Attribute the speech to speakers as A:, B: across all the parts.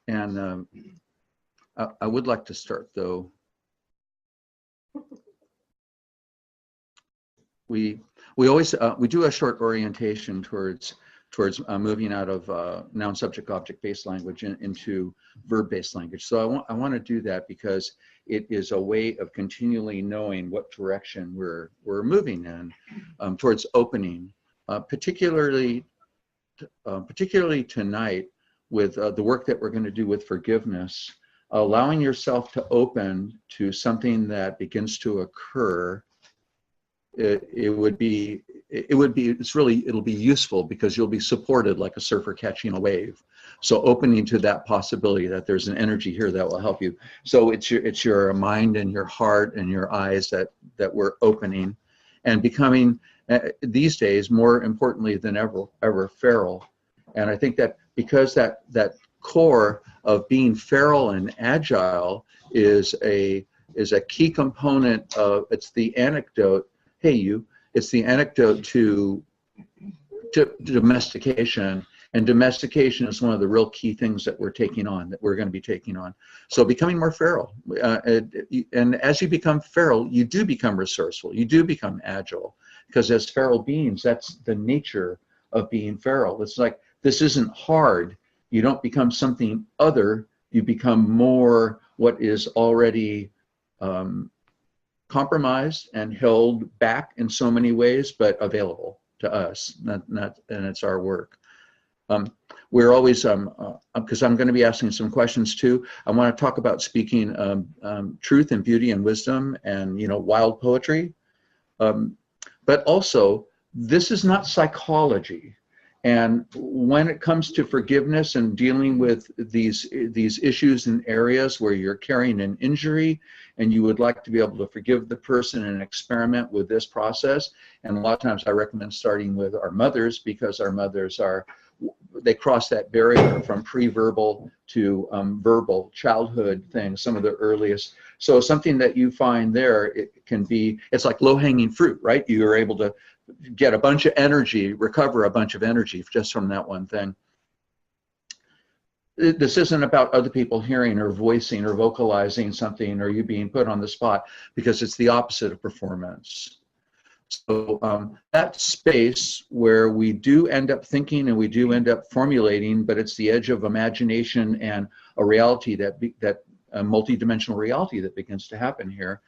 A: And I would like to start, though. We always we do a short orientation towards moving out of noun, subject, object based language into verb based language. So I want to do that because it is a way of continually knowing what direction we're moving in towards opening, particularly tonight with the work that we're going to do with forgiveness, allowing yourself to open to something that begins to occur. It'll be useful because you'll be supported like a surfer catching a wave. So opening to that possibility that there's an energy here that will help you. So it's your mind and your heart and your eyes that we're opening and becoming these days, more importantly than ever feral. And I think that because that core of being feral and agile is a key component of, it's the anecdote. Hey, you, it's the anecdote to domestication, and domestication is one of the real key things that we're going to be taking on. So becoming more feral, and as you become feral, you do become resourceful, you do become agile, because as feral beings, that's the nature of being feral. It's like, this isn't hard. You don't become something other, you become more what is already compromised and held back in so many ways, but available to us, and it's our work. We're always, because I'm going to be asking some questions too, I want to talk about speaking truth and beauty and wisdom and, wild poetry. But also, this is not psychology. And when it comes to forgiveness and dealing with these issues and areas where you're carrying an injury and you would like to be able to forgive the person and experiment with this process, and a lot of times I recommend starting with our mothers, because our mothers they cross that barrier from pre-verbal to verbal childhood things, some of the earliest. So something that you find there, it's like low-hanging fruit, right? You're able to get a bunch of energy, recover a bunch of energy just from that one thing. This isn't about other people hearing or voicing or vocalizing something or you being put on the spot, because it's the opposite of performance. So that space where we do end up thinking and we do end up formulating, but it's the edge of imagination and a reality a multidimensional reality that begins to happen here.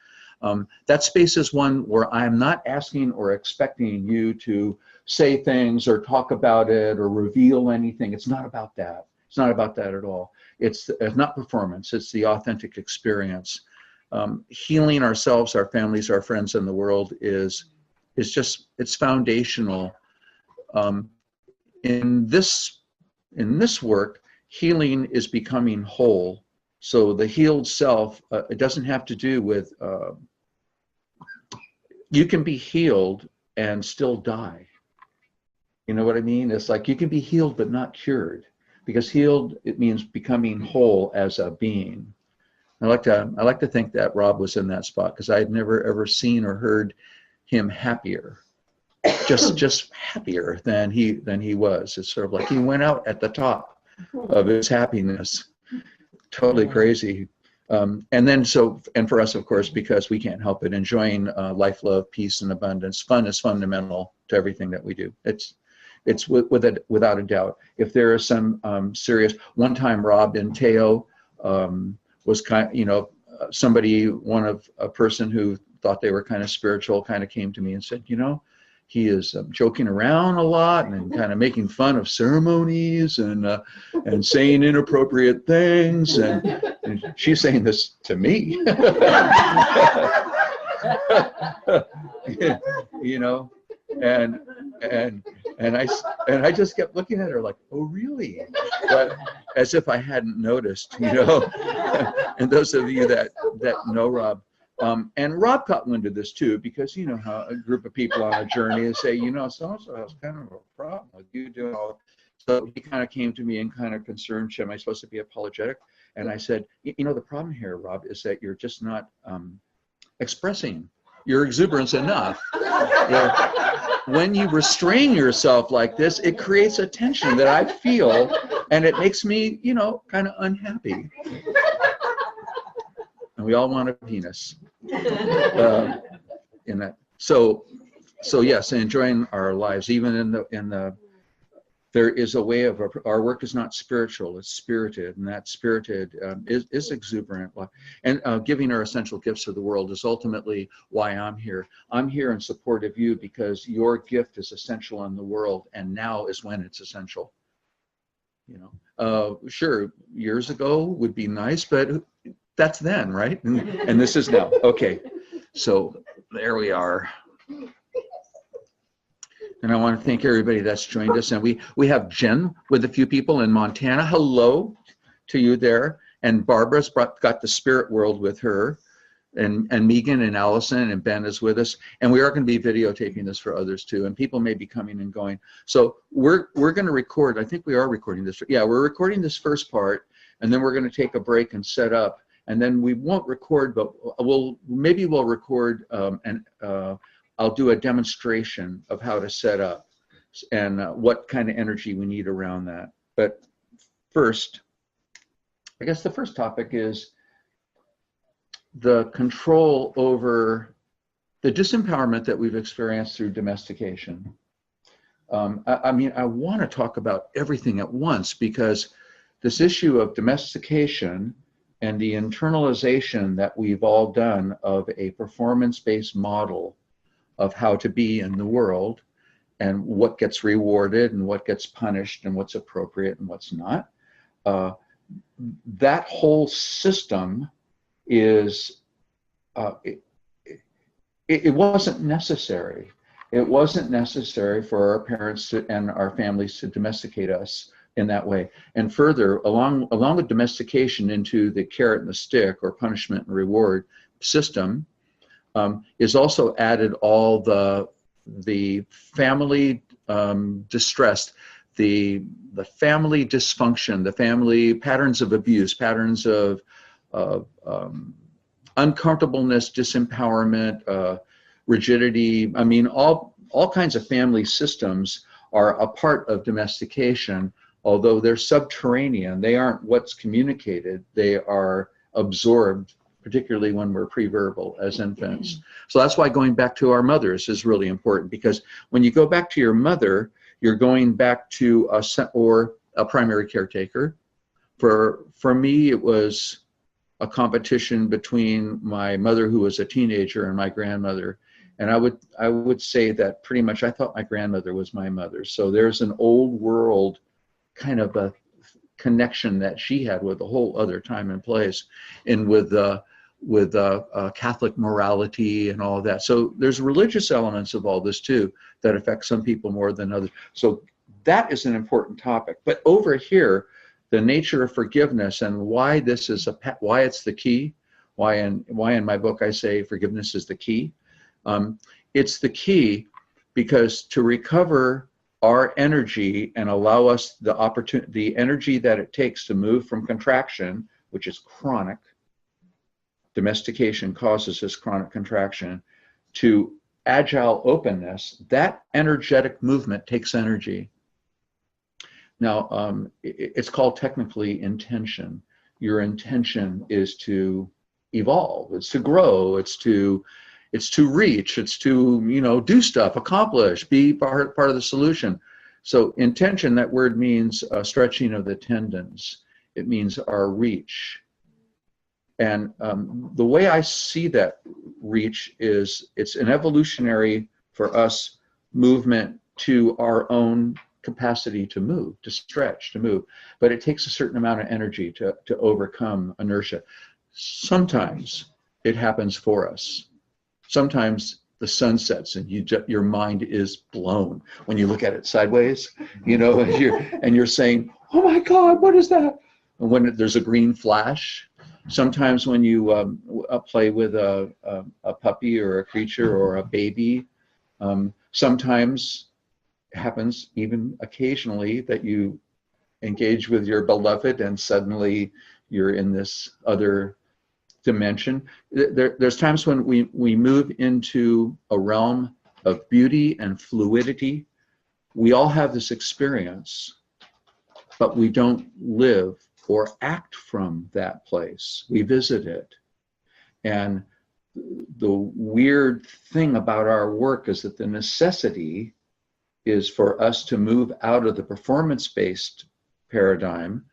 A: That space is one where I'm not asking or expecting you to say things or talk about it or reveal anything. It's not about that. It's not about that at all. It's not performance. It's the authentic experience. Healing ourselves, our families, our friends, and the world is it's foundational. In this work, healing is becoming whole. So the healed self, it doesn't have to do with, you can be healed and still die. You know what I mean? It's like you can be healed but not cured, because healed, it means becoming whole as a being. I like to think that Rob was in that spot, because I had never ever seen or heard him happier, just happier than he was. It's sort of like he went out at the top of his happiness. Totally crazy. And for us, of course, because we can't help it, enjoying life, love, peace, and abundance. Fun is fundamental to everything that we do. It's without a doubt. If there is some serious, one time Rob and Teo was a person who thought they were kind of spiritual, kind of came to me and said, he is joking around a lot and kind of making fun of ceremonies and saying inappropriate things. And she's saying this to me, and I just kept looking at her like, oh, really? But as if I hadn't noticed, And those of you that know Rob, and Rob caught wind of this too, because you know how a group of people on a journey and say, so-and-so has kind of a problem with you doing all. So he kind of came to me and kind of concerned, am I supposed to be apologetic? And I said, the problem here, Rob, is that you're just not expressing your exuberance enough. when you restrain yourself like this, it creates a tension that I feel, and it makes me, you know, kind of unhappy. And we all want a penis. In that. So yes, enjoying our lives, even in the there is a way of our work is not spiritual, it's spirited, and that spirited is exuberant. And giving our essential gifts to the world is ultimately why I'm here. I'm here in support of you because your gift is essential in the world, and now is when it's essential. You know, sure, years ago would be nice, but that's then, right? And this is now. Okay, so there we are. And I want to thank everybody that's joined us. And we have Jen with a few people in Montana. Hello to you there. And Barbara's got the spirit world with her. And Megan and Allison and Ben is with us. And we are going to be videotaping this for others too. And people may be coming and going. So we're going to record. I think we are recording this. Yeah, we're recording this first part. And then we're going to take a break and set up. And then we won't record, but maybe we'll record I'll do a demonstration of how to set up and what kind of energy we need around that. But first, I guess the first topic is the control over the disempowerment that we've experienced through domestication. I mean, I want to talk about everything at once because this issue of domestication and the internalization that we've all done of a performance-based model of how to be in the world and what gets rewarded and what gets punished and what's appropriate and what's not. That whole system is, it wasn't necessary. It wasn't necessary for our parents and our families to domesticate us in that way. And further, along with domestication into the carrot and the stick or punishment and reward system, is also added all the family distress, the family dysfunction, the family patterns of abuse, patterns of uncomfortableness, disempowerment, rigidity. I mean, all kinds of family systems are a part of domestication, although they're subterranean. They aren't what's communicated. They are absorbed, particularly when we're pre-verbal as infants. So that's why going back to our mothers is really important, because when you go back to your mother, you're going back to a primary caretaker. For me, it was a competition between my mother, who was a teenager, and my grandmother. And I would say that pretty much I thought my grandmother was my mother. So there's an old world kind of a connection that she had with a whole other time and place, and with Catholic morality and all of that. So there's religious elements of all this too that affect some people more than others. So that is an important topic. But over here, the nature of forgiveness and why this is why it's the key, why in my book I say forgiveness is the key. It's the key because to recover our energy and allow us the energy that it takes to move from contraction, which is chronic. Domestication causes this chronic contraction, to agile openness. That energetic movement takes energy. Now, it's called technically intention. Your intention is to evolve, it's to grow, it's to reach, it's to do stuff, accomplish, be part of the solution. So intention, that word means stretching of the tendons. It means our reach. And the way I see that reach is it's an evolutionary for us movement to our own capacity to move, to stretch, to move. But it takes a certain amount of energy to overcome inertia. Sometimes it happens for us. Sometimes the sun sets and your mind is blown when you look at it sideways, and you're saying, oh my God, what is that? And when there's a green flash. Sometimes when you play with a puppy or a creature or a baby, sometimes it happens even occasionally that you engage with your beloved and suddenly you're in this other dimension. There's times when we move into a realm of beauty and fluidity. We all have this experience, but we don't live or act from that place. We visit it. And the weird thing about our work is that the necessity is for us to move out of the performance-based paradigm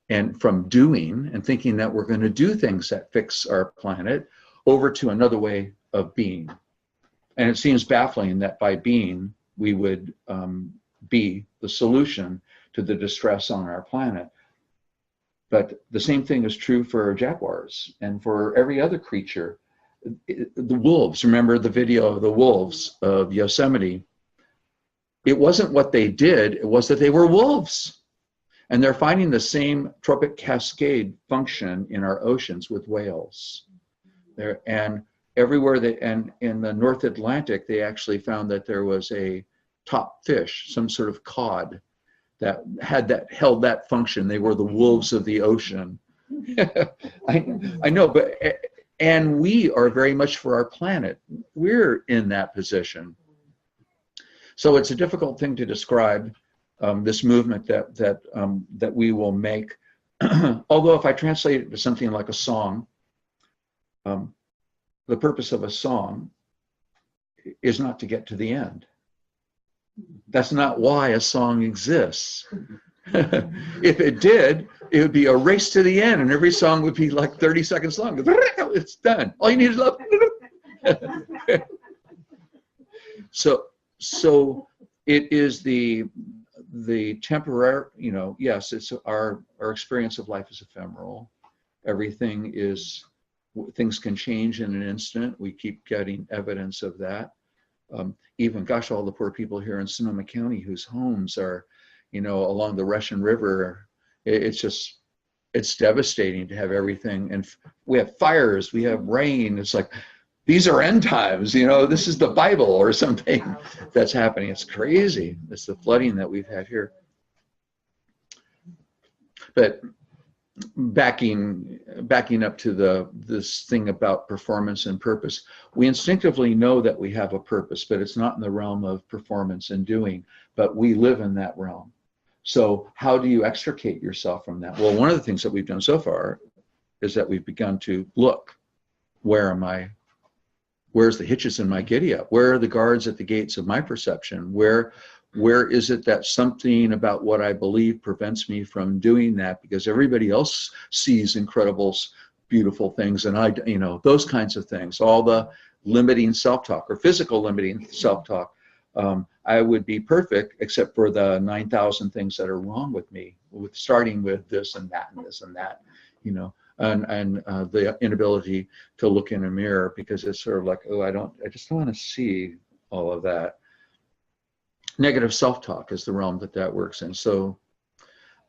A: and from doing and thinking that we're going to do things that fix our planet over to another way of being. And it seems baffling that by being, we would be the solution to the distress on our planet. But the same thing is true for jaguars and for every other creature. The wolves, remember the video of the wolves of Yosemite? It wasn't what they did, it was that they were wolves. And they're finding the same tropic cascade function in our oceans with whales. And everywhere and in the North Atlantic, they actually found that there was a top fish, some sort of cod, that held that function. They were the wolves of the ocean. I know, and we are very much for our planet. We're in that position. So it's a difficult thing to describe, this movement that we will make. Although if I translate it to something like a song, the purpose of a song is not to get to the end. That's not why a song exists. If it did, it would be a race to the end, and every song would be like 30 seconds long. It's done. All you need is love. So it is the temporary, yes, it's our experience of life is ephemeral. Things can change in an instant. We keep getting evidence of that. Even, gosh, all the poor people here in Sonoma County whose homes are, along the Russian River. It's devastating to have everything. And we have fires, we have rain. It's like, these are end times, this is the Bible or something that's happening. It's crazy. It's the flooding that we've had here. But backing up to this thing about performance and purpose, we instinctively know that we have a purpose, but it's not in the realm of performance and doing, but we live in that realm. So how do you extricate yourself from that? Well, one of the things that we've done so far is that we've begun to look, where's the hitches in my giddy up? Where are the guards at the gates of my perception? Where is it that something about what I believe prevents me from doing that because everybody else sees incredible, beautiful things, and I, those kinds of things, all the limiting self-talk or physical limiting self-talk. I would be perfect except for the 9,000 things that are wrong with me, starting with this and that and this and that, and the inability to look in a mirror because it's sort of like, oh, I just don't want to see all of that. Negative self-talk is the realm that works in. So,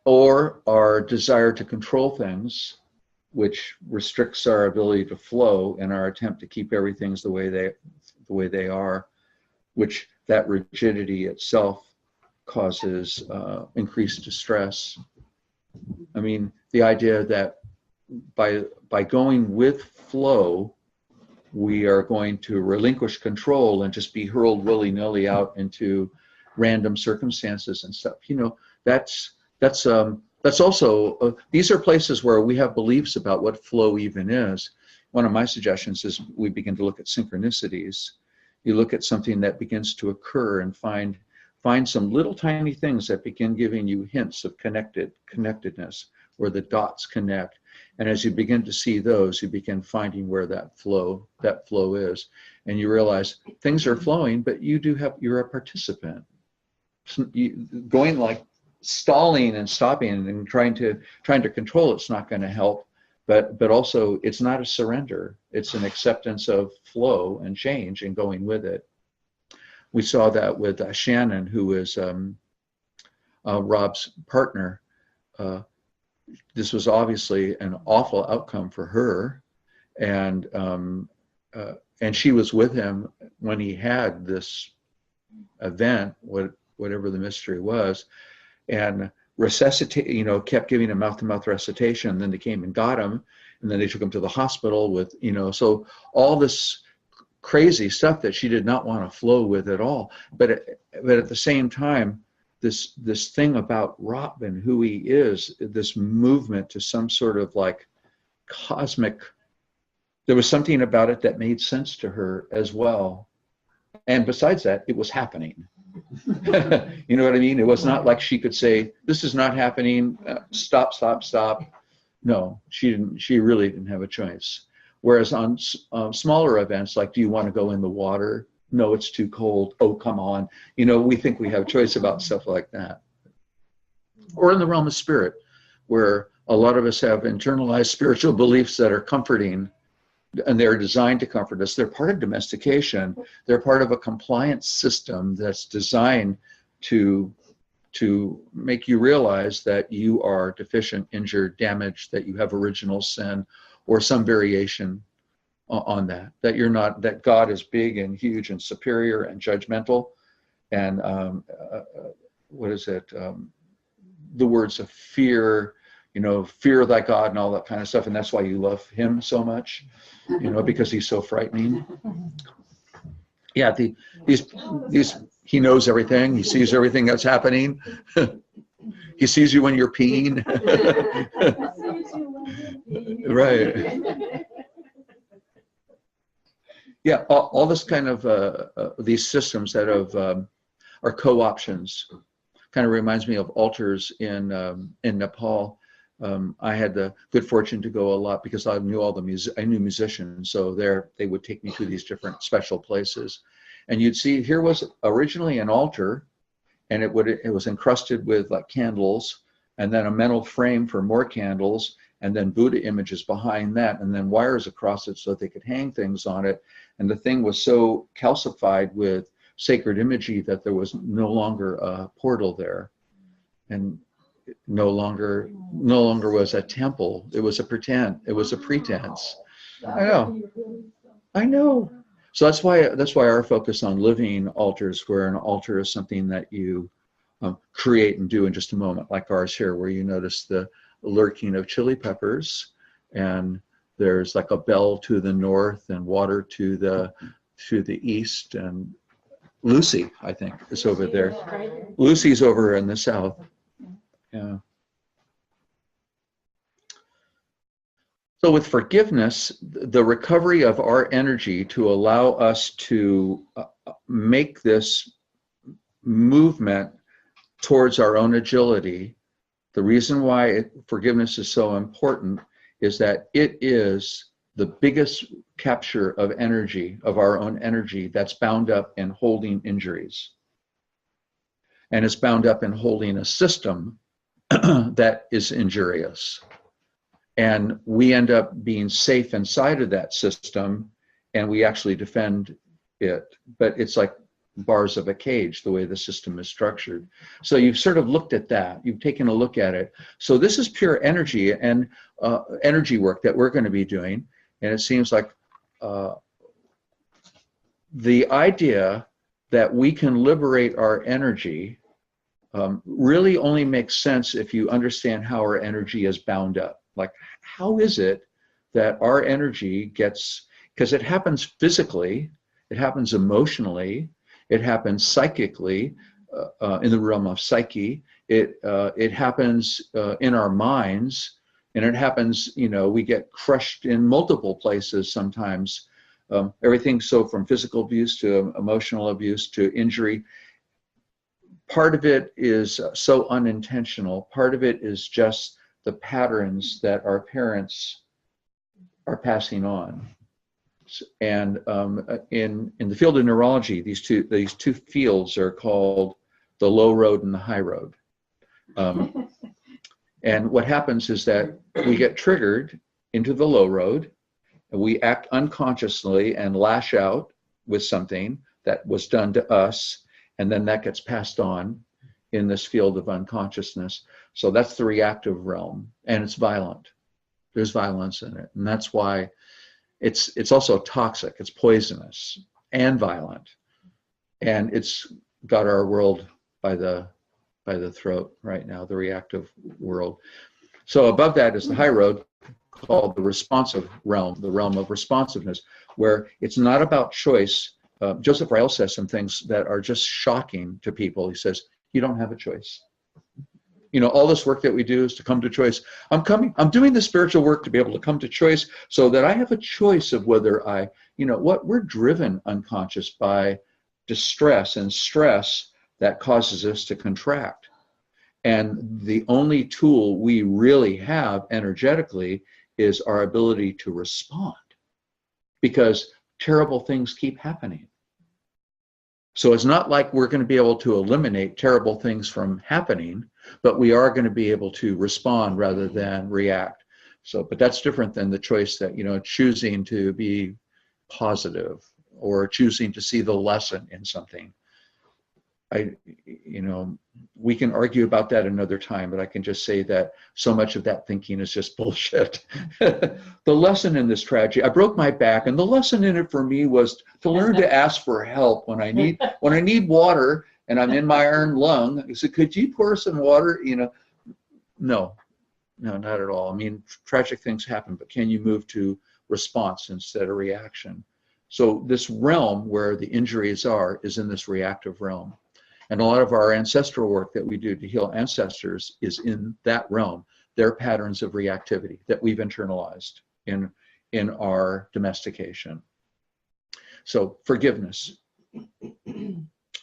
A: or our desire to control things, which restricts our ability to flow in our attempt to keep everything the way they are, which that rigidity itself causes increased distress. I mean, the idea that by going with flow, we are going to relinquish control and just be hurled willy-nilly out into random circumstances and stuff. That's also, these are places where we have beliefs about what flow even is. One of my suggestions is we begin to look at synchronicities. You look at something that begins to occur and find some little tiny things that begin giving you hints of connectedness, where the dots connect. And as you begin to see those, you begin finding where that flow is. And you realize things are flowing, but you're a participant. Going like stalling and stopping and trying to control it's not going to help, but also it's not a surrender. It's an acceptance of flow and change and going with it. We saw that with Shannon, who is Rob's partner. This was obviously an awful outcome for her, and she was with him when he had this event, whatever the mystery was, and kept giving him mouth-to-mouth recitation. Then they came and got him, and then they took him to the hospital with, so all this crazy stuff that she did not want to flow with at all. But at the same time, this thing about Robin, who he is, this movement to some sort of like cosmic, there was something about it that made sense to her as well. And besides that, it was happening. You know what I mean? It was not like she could say, this is not happening, stop, stop, stop. No, she didn't. She really didn't have a choice. Whereas on smaller events, like, do you want to go in the water? No, it's too cold. Oh, come on. You know, we think we have choice about stuff like that. Or in the realm of spirit, where a lot of us have internalized spiritual beliefs that are comforting, and they're designed to comfort us. They're part of domestication. They're part of a compliance system that's designed to make you realize that you are deficient, injured, damaged, that you have original sin, or some variation on that, that you're not, that God is big and huge and superior and judgmental. And what is it? The words of fear, you know, fear thy God and all that kind of stuff. And that's why you love him so much, you know, because he's so frightening. Yeah, these he knows everything. He sees everything that's happening. He sees you when you're peeing. Right. Yeah, all this kind of these systems that are co-options. Kind of reminds me of altars in Nepal. I had the good fortune to go a lot because I knew all the I knew musicians, so they would take me to these different special places, and you'd see here was originally an altar, and it was encrusted with like candles, and then a metal frame for more candles, and then Buddha images behind that, and then wires across it so they could hang things on it, and the thing was so calcified with sacred imagery that there was no longer a portal there, and no longer was a temple. It was a pretend. It was a pretense. I know. So that's why our focus on living altars, where an altar is something that you create and do in just a moment, like ours here, where you notice the lurking of chili peppers, and there's like a bell to the north and water to the east, and Lucy, I think, is over there. Lucy's over in the south. Yeah. So with forgiveness, the recovery of our energy to allow us to make this movement towards our own agility, the reason why forgiveness is so important is that it is the biggest capture of energy, of our own energy, that's bound up in holding injuries. And it's bound up in holding a system that is injurious. And we end up being safe inside of that system, and we actually defend it. But it's like bars of a cage, the way the system is structured. So you've sort of looked at that. You've taken a look at it. So this is pure energy and energy work that we're going to be doing. And it seems like the idea that we can liberate our energy really only makes sense if you understand how our energy is bound up. Like, how is it that our energy gets, because it happens physically, it happens emotionally, it happens psychically, in the realm of psyche, it happens in our minds, and it happens, you know, we get crushed in multiple places sometimes. Everything, so from physical abuse to emotional abuse to injury. Part of it is so unintentional. Part of it is just the patterns that our parents are passing on. And in the field of neurology, these two fields are called the low road and the high road. And what happens is that we get triggered into the low road, and we act unconsciously and lash out with something that was done to us, and then that gets passed on in this field of unconsciousness. So that's the reactive realm, and it's violent. There's violence in it, and that's why it's also toxic. It's poisonous and violent, and it's got our world by the throat right now, the reactive world. So above that is the high road, called the responsive realm, the realm of responsiveness, where it's not about choice. Joseph Ryle says some things that are just shocking to people. He says, you don't have a choice. You know, all this work that we do is to come to choice. I'm doing the spiritual work to be able to come to choice so that I have a choice of whether we're driven unconscious by distress and stress that causes us to contract. And the only tool we really have energetically is our ability to respond, because terrible things keep happening. So it's not like we're going to be able to eliminate terrible things from happening, but we are going to be able to respond rather than react. So, but that's different than the choice that, choosing to be positive or choosing to see the lesson in something. We can argue about that another time, but I can just say that so much of that thinking is just bullshit. The lesson in this tragedy, I broke my back, and the lesson in it for me was to learn to ask for help when I need water and I'm in my iron lung. I said, could you pour some water? No, not at all. I mean, tragic things happen, but can you move to response instead of reaction? So this realm where the injuries are is in this reactive realm. And a lot of our ancestral work that we do to heal ancestors is in that realm, their patterns of reactivity that we've internalized in our domestication. So forgiveness.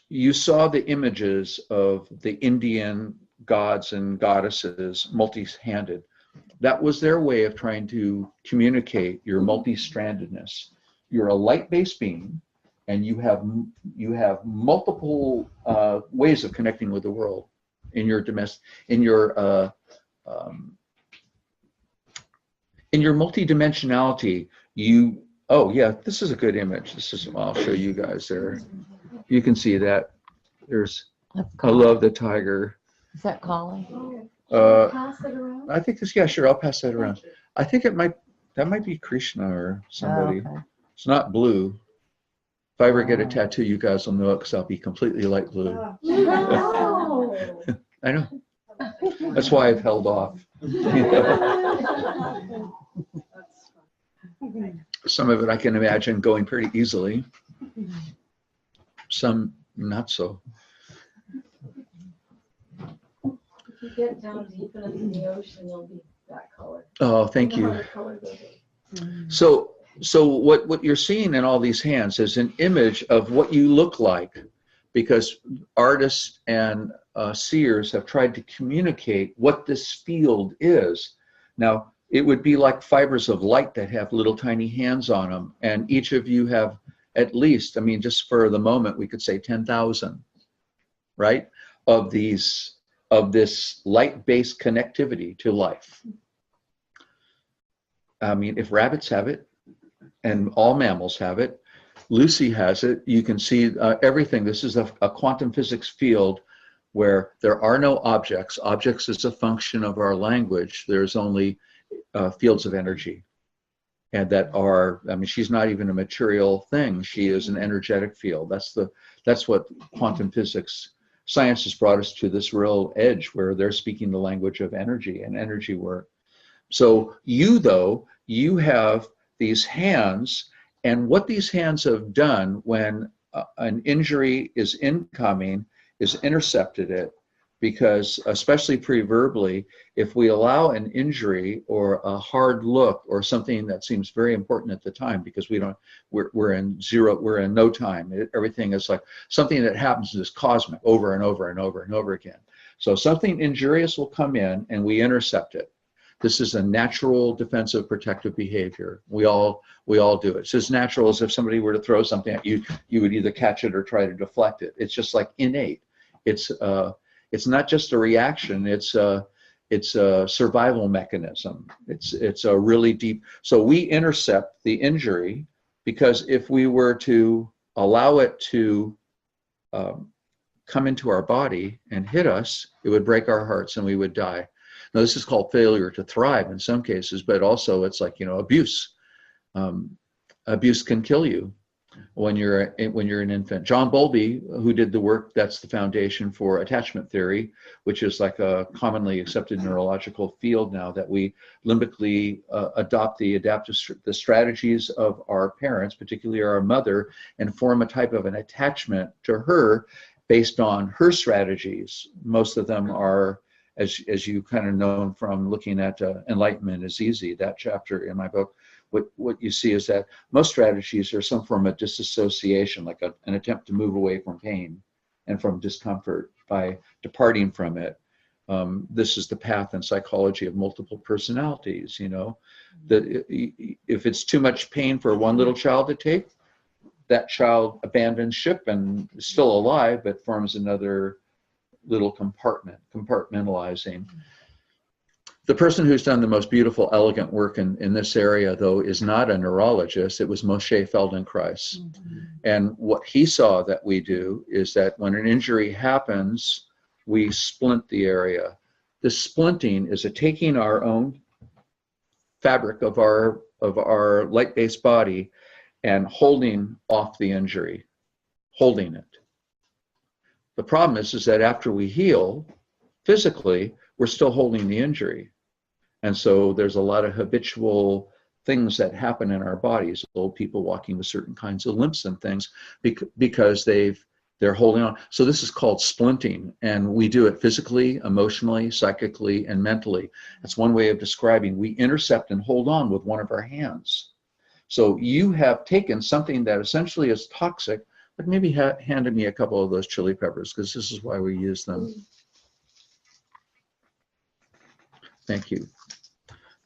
A: You saw the images of the Indian gods and goddesses multi-handed. That was their way of trying to communicate your multi-strandedness. You're a light-based being, and you have multiple ways of connecting with the world in your multidimensionality. Oh yeah, this is a good image. I'll show you guys there. You can see that. I love the tiger.
B: Is that calling?
C: Pass it around?
A: I think yeah, sure, I'll pass that around. I think that might be Krishna or somebody.
B: Oh, okay.
A: It's not blue. If I ever get a tattoo, you guys will know it because I'll be completely light blue.
C: No.
A: I know. That's why I've held off. Some of it I can imagine going pretty easily. Some not so.
C: If you get down deep enough in the ocean, you'll be that color.
A: Oh, thank you. So what you're seeing in all these hands is an image of what you look like, because artists and seers have tried to communicate what this field is. Now, it would be like fibers of light that have little tiny hands on them, and each of you have at least, I mean, just for the moment, we could say 10,000, right, of this light-based connectivity to life. I mean, if rabbits have it, and all mammals have it, Lucy has it, you can see everything. This is a quantum physics field where there are no objects. Objects is a function of our language. There's only fields of energy. And that are, I mean, she's not even a material thing. She is an energetic field. That's what quantum physics, science has brought us to, this real edge where they're speaking the language of energy and energy work. So you have these hands, and what these hands have done when an injury is incoming is intercepted it, because especially pre-verbally, if we allow an injury or a hard look or something that seems very important at the time, because we're in no time. Everything is like something that happens is cosmic over and over and over and over again. So something injurious will come in and we intercept it. This is a natural defensive protective behavior. We all do it. It's as natural as if somebody were to throw something at you, you would either catch it or try to deflect it. It's just like innate. It's not just a reaction. It's a survival mechanism. It's a really deep. So we intercept the injury, because if we were to allow it to come into our body and hit us, it would break our hearts and we would die. Now, this is called failure to thrive in some cases, but also it's like, abuse. Abuse can kill you. when you're an infant. John Bowlby, who did the work, that's the foundation for attachment theory, which is like a commonly accepted neurological field now, that we limbically adopt the strategies of our parents, particularly our mother, and form a type of an attachment to her based on her strategies. Most of them are, as you kind of know from looking at Enlightenment is Easy, that chapter in my book. What you see is that most strategies are some form of disassociation, like an attempt to move away from pain and from discomfort by departing from it. This is the path in psychology of multiple personalities, you know, that if it's too much pain for one little child to take, that child abandons ship and is still alive, but forms another little compartmentalizing. The person who's done the most beautiful, elegant work in this area, though, is not a neurologist. It was Moshe Feldenkrais. Mm-hmm. And what he saw that we do is that when an injury happens, we splint the area. The splinting is taking our own fabric of our light-based body and holding off the injury, holding it. The problem is that after we heal physically, we're still holding the injury. And so there's a lot of habitual things that happen in our bodies, old people walking with certain kinds of limps and things because they're holding on. So this is called splinting, and we do it physically, emotionally, psychically, and mentally. That's one way of describing. We intercept and hold on with one of our hands. So you have taken something that essentially is toxic, but maybe handed me a couple of those chili peppers, because this is why we use them. Thank you.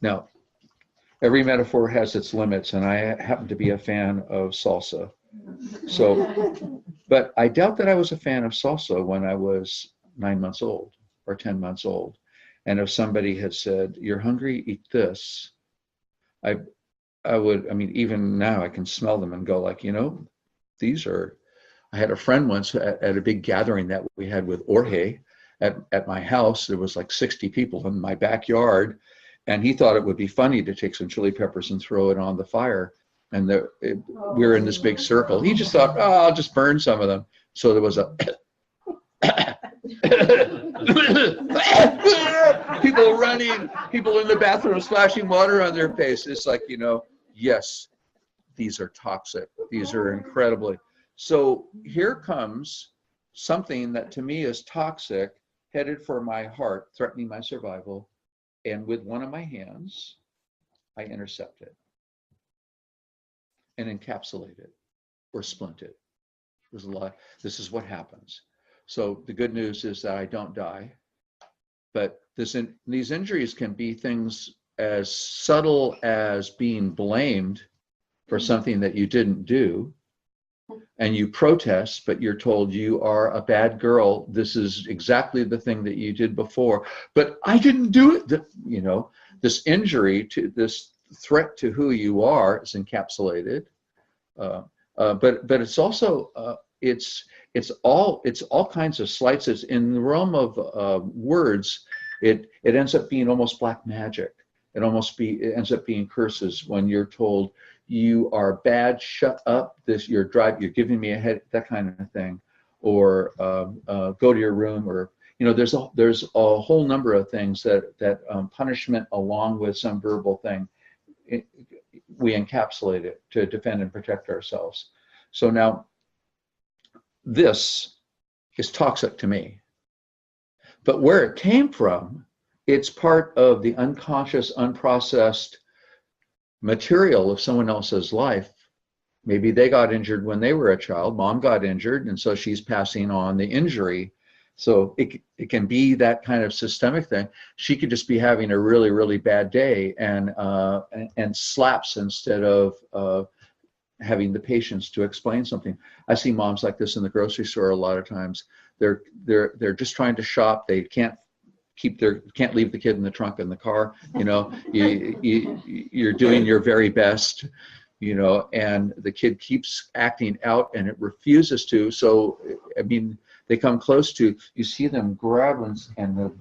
A: Now, every metaphor has its limits, and I happen to be a fan of salsa. So, but I doubt that I was a fan of salsa when I was 9 months old or 10 months old. And if somebody had said, "You're hungry, eat this," I mean, even now I can smell them and go like, you know, these are, I had a friend once at a big gathering that we had with Jorge at my house. There was like 60 people in my backyard, and he thought it would be funny to take some chili peppers and throw it on the fire. And we were in this big circle. He just thought, oh, I'll just burn some of them. So there was a people running, people in the bathroom splashing water on their face. It's like, you know, yes, these are toxic. These are incredibly. So here comes something that to me is toxic, headed for my heart, threatening my survival. And with one of my hands, I intercept it and encapsulate it or splint it. There's a lot. This is what happens. So the good news is that I don't die, but these injuries can be things as subtle as being blamed for something that you didn't do, and you protest, but you're told you are a bad girl. This is exactly the thing that you did before, but I didn't do it. You know, this injury, to this threat to who you are, is encapsulated. But it's also it's all kinds of slights. It's in the realm of words. It ends up being almost black magic. It ends up being curses when you're told, you are bad, shut up, you're giving me a head, that kind of thing, or go to your room, or, you know, there's a whole number of things that punishment along with some verbal thing, we encapsulate it to defend and protect ourselves. So now this is toxic to me, but where it came from, it's part of the unconscious, unprocessed material of someone else's life. Maybe they got injured when they were a child. Mom got injured, and so she's passing on the injury. So it can be that kind of systemic thing. She could just be having a really, really bad day and slaps instead of having the patience to explain something. I see moms like this in the grocery store a lot of times. They're just trying to shop. They can't leave the kid in the trunk in the car. You know, you're doing your very best, you know, and the kid keeps acting out and it refuses to. So, I mean, they come close to, you see them grab and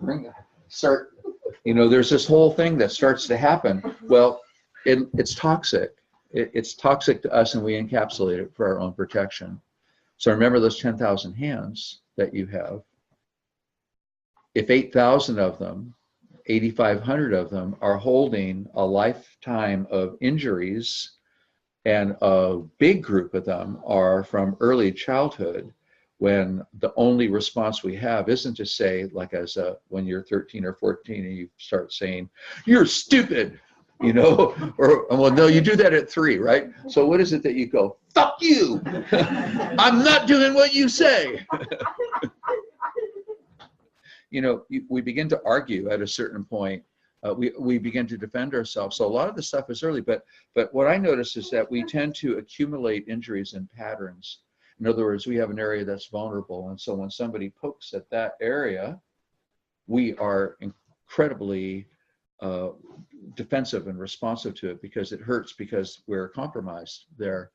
A: you know, there's this whole thing that starts to happen. Well, it's toxic. it's toxic to us, and we encapsulate it for our own protection. So remember those 10,000 hands that you have. If 8,000 of them, 8,500 of them are holding a lifetime of injuries, and a big group of them are from early childhood, when the only response we have isn't to say, like when you're 13 or 14 and you start saying, "You're stupid," you know, or, well, no, you do that at 3, right? So what is it that you go, "Fuck you, I'm not doing what you say." You know, we begin to argue at a certain point. We begin to defend ourselves. So a lot of the stuff is early, but what I notice is that we tend to accumulate injuries in patterns. In other words, we have an area that's vulnerable, and so when somebody pokes at that area, we are incredibly defensive and responsive to it because it hurts, because we're compromised there.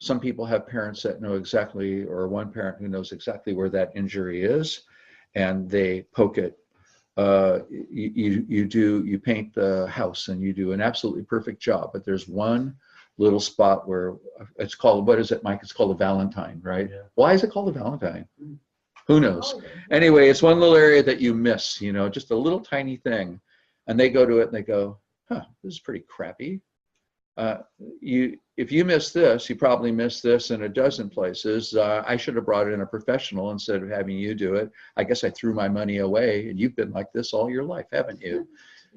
A: Some people have parents that know exactly, or one parent who knows exactly where that injury is, and they poke it. You paint the house and you do an absolutely perfect job, but there's one little spot where it's called, what is it, Mike? It's called a Valentine, right? Yeah. Why is it called a Valentine? Who knows? Anyway, it's one little area that you miss, you know, just a little tiny thing. And they go to it and they go, "Huh, this is pretty crappy." If you miss this, you probably missed this in a dozen places. I should have brought in a professional instead of having you do it. I guess I threw my money away, and you've been like this all your life, haven't you?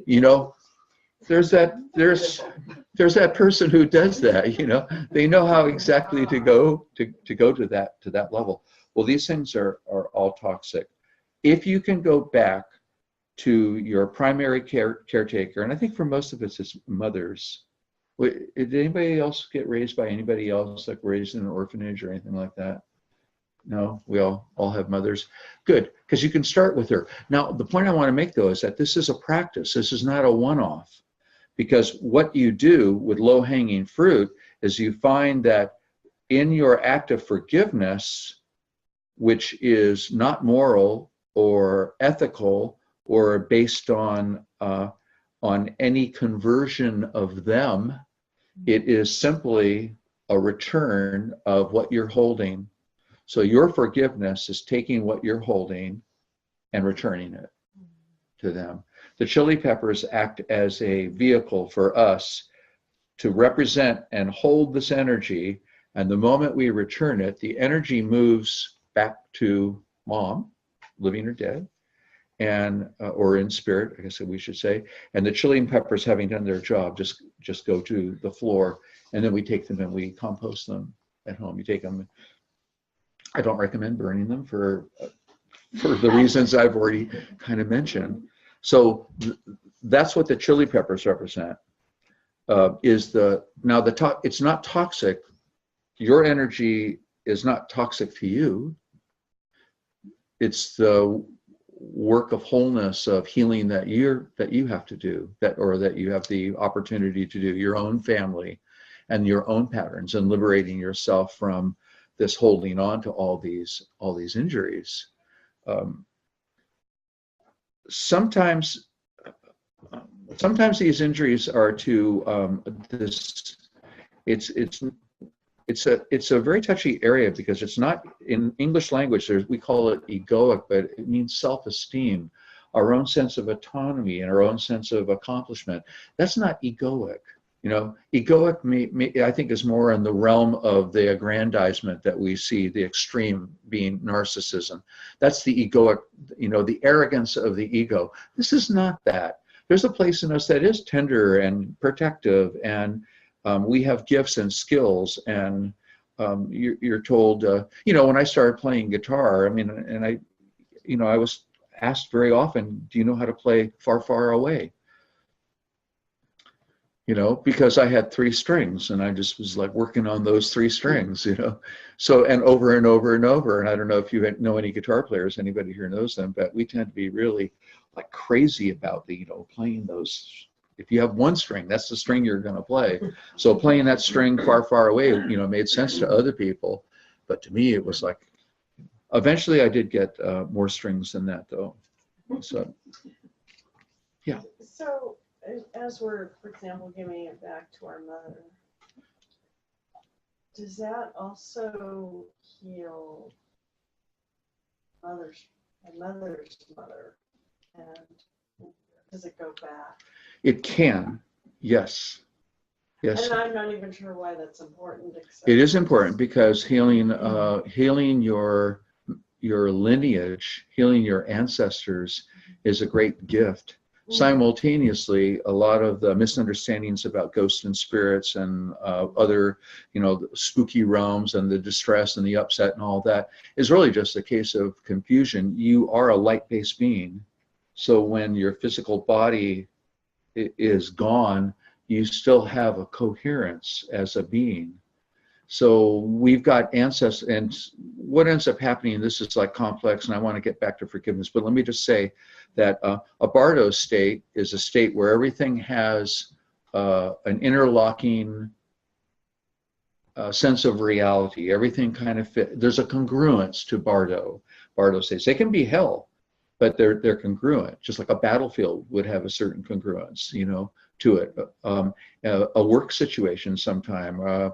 A: You know, there's that person who does that. You know, they know how exactly to go to that level. Well, these things are all toxic. If you can go back to your primary caretaker, and I think for most of us it's mothers. Did anybody else get raised by anybody else, like raised in an orphanage or anything like that? No, we all have mothers. Good, because you can start with her. Now, the point I want to make, though, is that this is a practice. This is not a one-off, because what you do with low-hanging fruit is you find that in your act of forgiveness, which is not moral or ethical or based on any conversion of them, it is simply a return of what you're holding. So your forgiveness is taking what you're holding and returning it to them. The chili peppers act as a vehicle for us to represent and hold this energy, and the moment we return it, the energy moves back to mom, living or dead, and or in spirit, I guess we should say, and the chili peppers, having done their job, just go to the floor, and then we take them and we compost them at home. You take them. I don't recommend burning them for the reasons I've already kind of mentioned. So that's what the chili peppers represent. It's not toxic. Your energy is not toxic to you. It's the work of wholeness, of healing that you have to do, that you have the opportunity to do, your own family and your own patterns, and liberating yourself from this holding on to all these injuries. Sometimes these injuries are to this. It's a very touchy area, because it's not, in English language, we call it egoic, but it means self-esteem, our own sense of autonomy and our own sense of accomplishment. That's not egoic. You know, egoic, I think, is more in the realm of the aggrandizement that we see, the extreme being narcissism. That's the egoic, you know, the arrogance of the ego. This is not that. There's a place in us that is tender and protective, and we have gifts and skills, and you're told, you know, when I started playing guitar, I mean, and I was asked very often, "Do you know how to play Far, Far Away?" You know, because I had 3 strings, and I just was like working on those 3 strings, you know. So, and over and over and over, and I don't know if you know any guitar players, anybody here knows them, but we tend to be really like crazy about the, you know, playing those. If you have 1 string, that's the string you're going to play. So playing that string Far, Far Away, you know, made sense to other people, but to me it was like, eventually I did get more strings than that, though. So, yeah.
B: So as we're, for example, giving it back to our mother, Does that also heal mother's mother? And does it go back?
A: It can, yes. Yes.
B: And I'm not even sure why that's important.
A: It is important because healing your lineage, healing your ancestors is a great gift. Simultaneously, a lot of the misunderstandings about ghosts and spirits and other, spooky realms and the distress and the upset and all that is really just a case of confusion. You are a light-based being. So when your physical body is gone, you still have a coherence as a being. So we've got ancestors, and what ends up happening, this is like complex, and I want to get back to forgiveness, but let me just say that a Bardo state is a state where everything has an interlocking sense of reality. Everything kind of there's a congruence to Bardo states. They can be hell, but they're congruent, just like a battlefield would have a certain congruence, to it. A work situation sometime,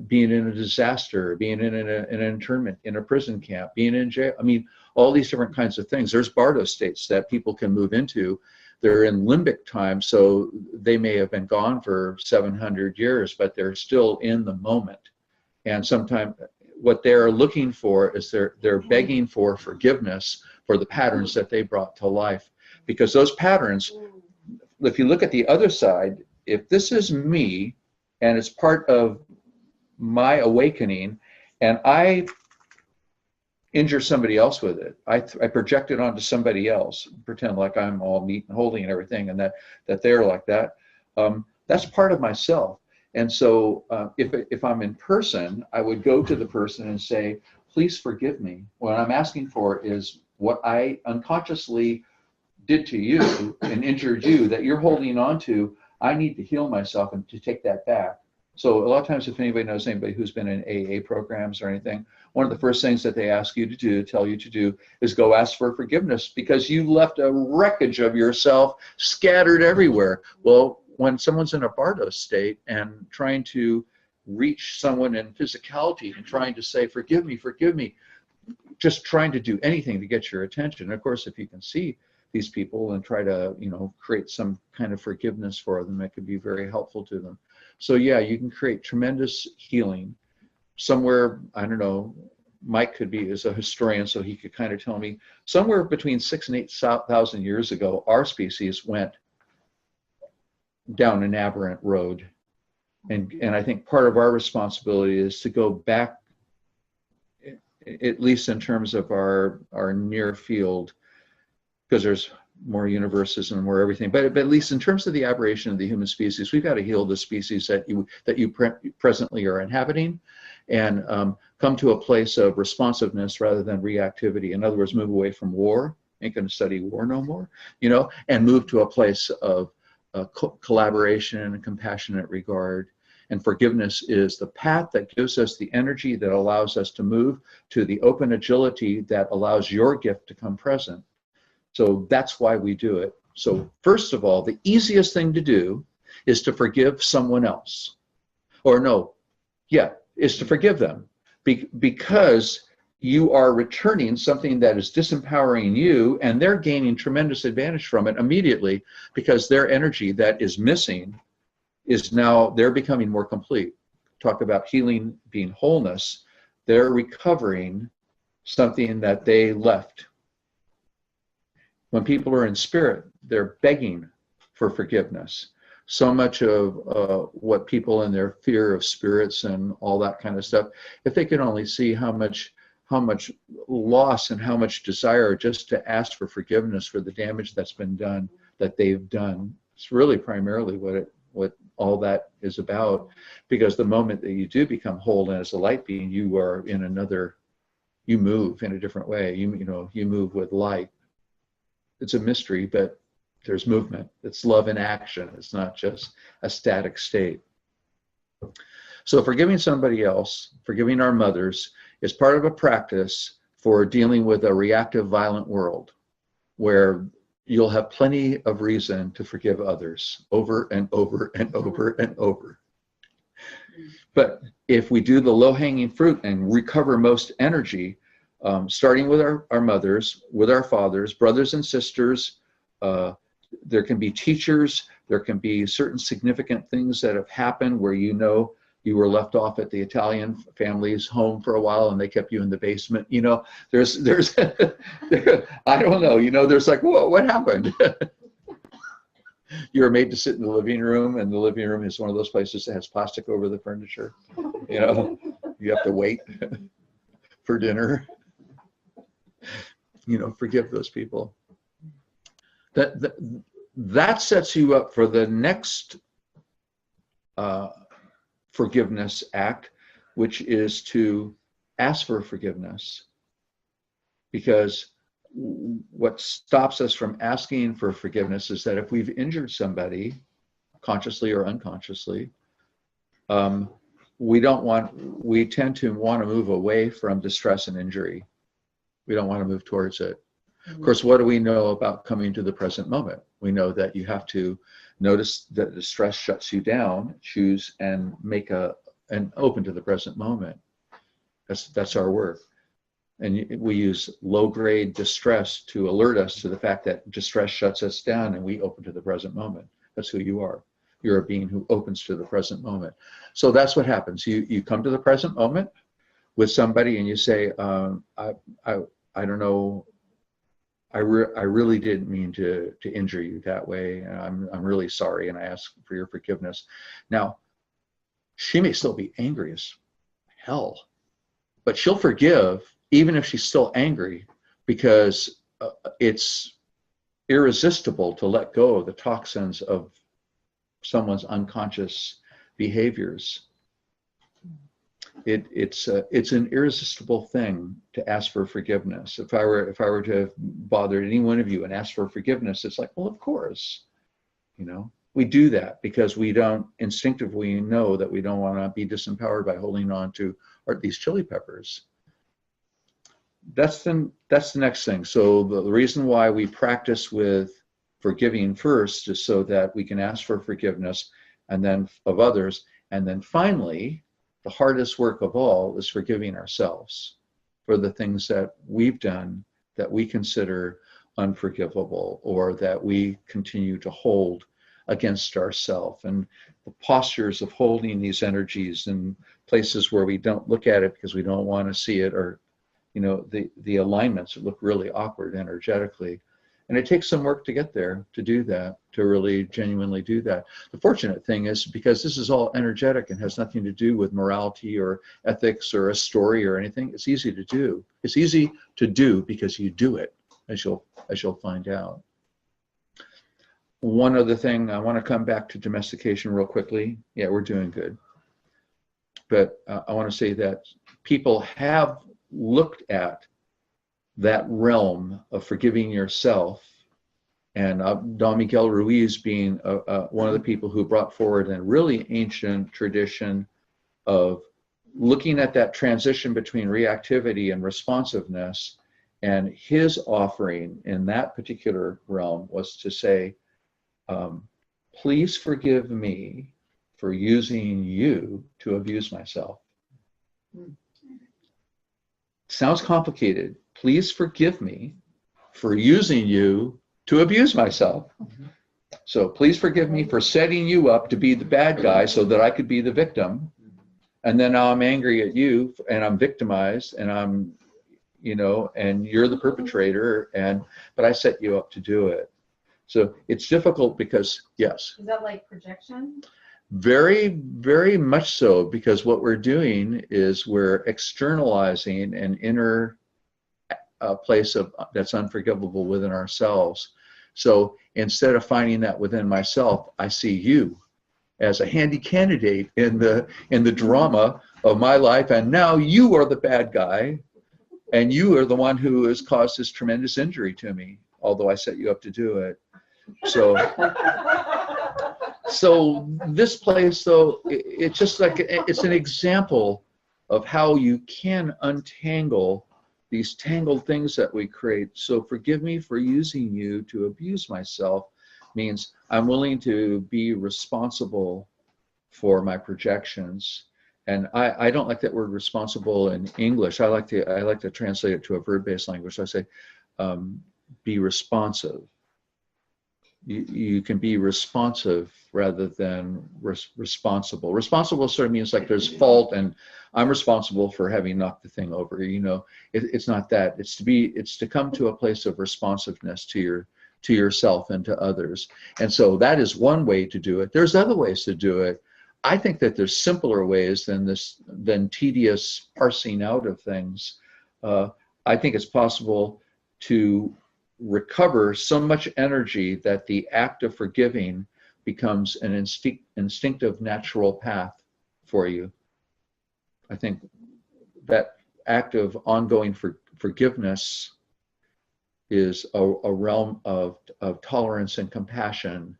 A: being in a disaster, being in an internment, in a prison camp, being in jail. I mean, all these different kinds of things. There's Bardo states that people can move into. They're in limbic time, so they may have been gone for 700 years, but they're still in the moment. And sometimes what they're looking for is they're begging for forgiveness for the patterns that they brought to life. Because those patterns, if you look at the other side, if this is me, and it's part of my awakening, and I injure somebody else with it. I project it onto somebody else, pretend like I'm all neat and holy and everything, and that they're like that. That's part of myself. And so if I'm in person, I would go to the person and say, please forgive me. What I'm asking for is what I unconsciously did to you and injured you that you're holding on to. I need to heal myself and to take that back. So a lot of times, if anybody knows anybody who's been in AA programs or anything, one of the first things that they ask you to do, tell you to do, is go ask for forgiveness because you left a wreckage of yourself scattered everywhere. Well, when someone's in a Bardo state and trying to reach someone in physicality and trying to say, forgive me, just trying to do anything to get your attention. And of course, if you can see these people and try to, create some kind of forgiveness for them, it could be very helpful to them. So yeah, you can create tremendous healing somewhere. I don't know, Mike is a historian, so he could kind of tell me somewhere between 6,000 and 8,000 years ago, our species went down an aberrant road. And I think part of our responsibility is to go back, at least in terms of our near field, because there's more universes and more everything, but at least in terms of the aberration of the human species, we've got to heal the species that you presently are inhabiting, and come to a place of responsiveness rather than reactivity. In other words, move away from war. Ain't going to study war no more, and move to a place of collaboration and compassionate regard. And forgiveness is the path that gives us the energy that allows us to move to the open agility that allows your gift to come present. So that's why we do it. So first of all, the easiest thing to do is to forgive someone else. Is to forgive them. Because you are returning something that is disempowering you, and they're gaining tremendous advantage from it immediately because their energy that is missing is now, they're becoming more complete. Talk about healing being wholeness. They're recovering something that they left. When people are in spirit, they're begging for forgiveness. So much of what people in their fear of spirits and all that kind of stuff, if they could only see how much loss and how much desire just to ask for forgiveness for the damage that's been done, that they've done. It's really primarily what all that is about, because the moment that you do become whole and as a light being, you move in a different way. You move with light. It's a mystery, but there's movement. It's love in action. It's not just a static state. So forgiving somebody else, forgiving our mothers, is part of a practice for dealing with a reactive, violent world where you'll have plenty of reason to forgive others over and over and over and over. But if we do the low-hanging fruit and recover most energy, starting with our mothers, with our fathers, brothers and sisters, there can be teachers, there can be certain significant things that have happened where you know you were left off at the Italian family's home for a while and they kept you in the basement. You know, there's I don't know, you know, there's like, whoa, what happened? You were made to sit in the living room, and the living room is one of those places that has plastic over the furniture. You know, you have to wait for dinner. You know, forgive those people. That sets you up for the next forgiveness act, which is to ask for forgiveness. Because what stops us from asking for forgiveness is that if we've injured somebody, consciously or unconsciously, we tend to want to move away from distress and injury. We don't want to move towards it. Of course, what do we know about coming to the present moment? We know that you have to notice that the stress shuts you down, choose and make an open to the present moment. That's our work. And we use low-grade distress to alert us to the fact that distress shuts us down and we open to the present moment. That's who you are. You're a being who opens to the present moment. So that's what happens. You come to the present moment with somebody and you say, I don't know, I really didn't mean to injure you that way. And I'm really sorry, and I ask for your forgiveness. Now, she may still be angry as hell, but she'll forgive even if she's still angry, because it's irresistible to let go of the toxins of someone's unconscious behaviors. It's an irresistible thing to ask for forgiveness. If I were to have bothered any one of you and asked for forgiveness, it's like, well, of course, you know, we do that because we don't instinctively know that we don't want to be disempowered by holding on to these chili peppers. That's the next thing. So the reason why we practice with forgiving first is so that we can ask for forgiveness and then of others. And then finally, the hardest work of all is forgiving ourselves for the things that we've done that we consider unforgivable or that we continue to hold against ourselves. And the postures of holding these energies in places where we don't look at it because we don't want to see it, or you know, the alignments look really awkward energetically. And it takes some work to get there, to do that, to really genuinely do that. The fortunate thing is, because this is all energetic and has nothing to do with morality or ethics or a story or anything, it's easy to do. It's easy to do because you do it, as you'll find out. One other thing, I want to come back to domestication real quickly. Yeah, we're doing good. But I want to say that people have looked at that realm of forgiving yourself, and Don Miguel Ruiz being one of the people who brought forward a really ancient tradition of looking at that transition between reactivity and responsiveness. And his offering in that particular realm was to say, please forgive me for using you to abuse myself. Sounds complicated. Please forgive me for using you to abuse myself. So please forgive me for setting you up to be the bad guy so that I could be the victim. And then now I'm angry at you and I'm victimized and I'm, you know, and you're the perpetrator, but I set you up to do it. So it's difficult because, yes.
C: Is that like projection?
A: Very, very much so, because what we're doing is we're externalizing an inner place that's unforgivable within ourselves. So instead of finding that within myself, I see you as a handy candidate in the drama of my life, and now you are the bad guy, and you are the one who has caused this tremendous injury to me, although I set you up to do it. So this place, though, it's just like, it's an example of how you can untangle these tangled things that we create. So forgive me for using you to abuse myself means I'm willing to be responsible for my projections. and I don't like that word responsible in English. I like to translate it to a verb-based language. I say, be responsive. You can be responsive rather than responsible. Responsible sort of means like there's fault and I'm responsible for having knocked the thing over. You know, it's not that. It's to come to a place of responsiveness to yourself and to others. And so that is one way to do it. There's other ways to do it. I think that there's simpler ways than tedious parsing out of things. I think it's possible to recover so much energy that the act of forgiving becomes an instinctive natural path for you. I think that act of ongoing forgiveness is a realm of tolerance and compassion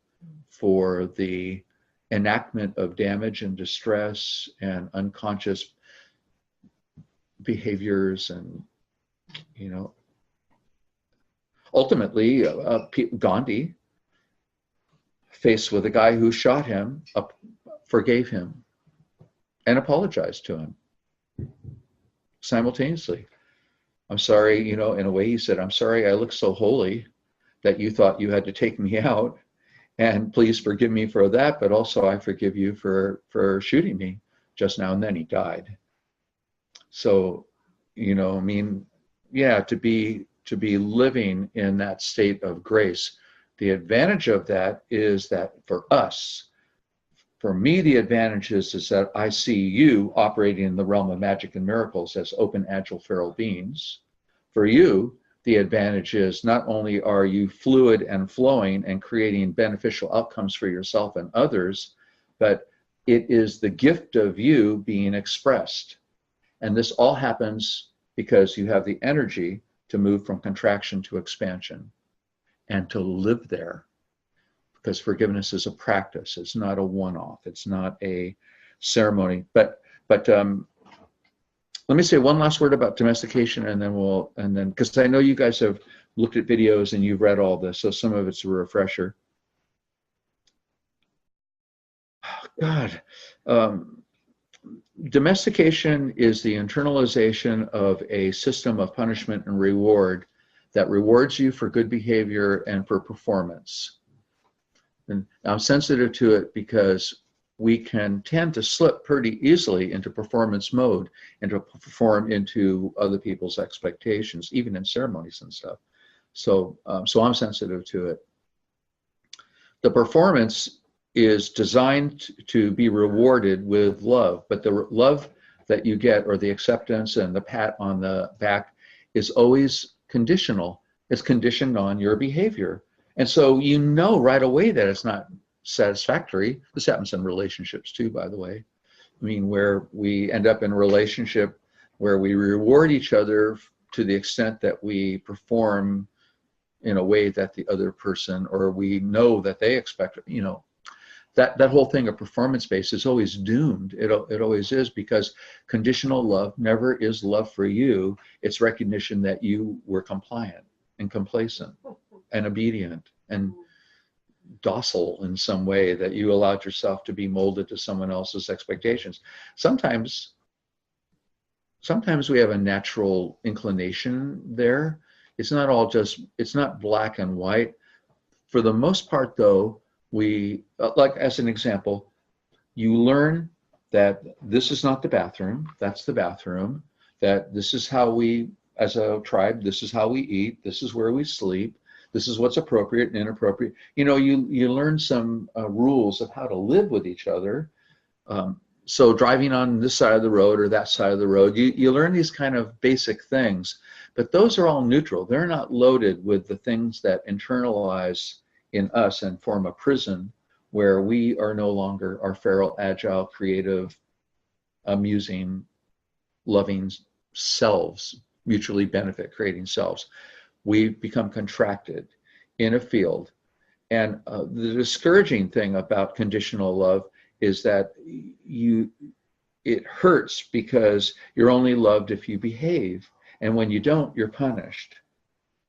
A: for the enactment of damage and distress and unconscious behaviors. And, you know, ultimately, Gandhi, faced with a guy who shot him, forgave him and apologized to him simultaneously. I'm sorry, you know, in a way he said, I'm sorry I look so holy that you thought you had to take me out, and please forgive me for that, but also I forgive you for shooting me just now. And then he died. So, you know, I mean, yeah, to be living in that state of grace. The advantage of that is that for us, for me, the advantage is that I see you operating in the realm of magic and miracles as open, agile, feral beings. For you, the advantage is not only are you fluid and flowing and creating beneficial outcomes for yourself and others, but it is the gift of you being expressed. And this all happens because you have the energy to move from contraction to expansion and to live there. Because forgiveness is a practice. It's not a one-off. It's not a ceremony. But let me say one last word about domestication, and then because I know you guys have looked at videos and you've read all this, so some of it's a refresher. God, domestication is the internalization of a system of punishment and reward that rewards you for good behavior and for performance. And I'm sensitive to it because we can tend to slip pretty easily into performance mode and to perform into other people's expectations, even in ceremonies and stuff. So I'm sensitive to it. The performance is designed to be rewarded with love, but the love that you get, or the acceptance and the pat on the back, is always conditional. It's conditioned on your behavior. And so you know right away that it's not satisfactory. This happens in relationships too, by the way. I mean, where we end up in a relationship where we reward each other to the extent that we perform in a way that the other person, or we know that they expect, you know, that whole thing of performance-based is always doomed. It always is, because conditional love never is love for you. It's recognition that you were compliant and complacent and obedient and docile in some way, that you allowed yourself to be molded to someone else's expectations. Sometimes we have a natural inclination there. It's not all just, it's not black and white. For the most part, though, we, like as an example, you learn that this is not the bathroom, that's the bathroom, that this is how we, as a tribe, this is how we eat, this is where we sleep, this is what's appropriate and inappropriate. You know, you learn some rules of how to live with each other. So driving on this side of the road or that side of the road, you learn these kind of basic things, but those are all neutral. They're not loaded with the things that internalize in us and form a prison where we are no longer our feral, agile, creative, amusing, loving selves, mutually benefit creating selves. We become contracted in a field. And the discouraging thing about conditional love is that it hurts because you're only loved if you behave. And when you don't, you're punished.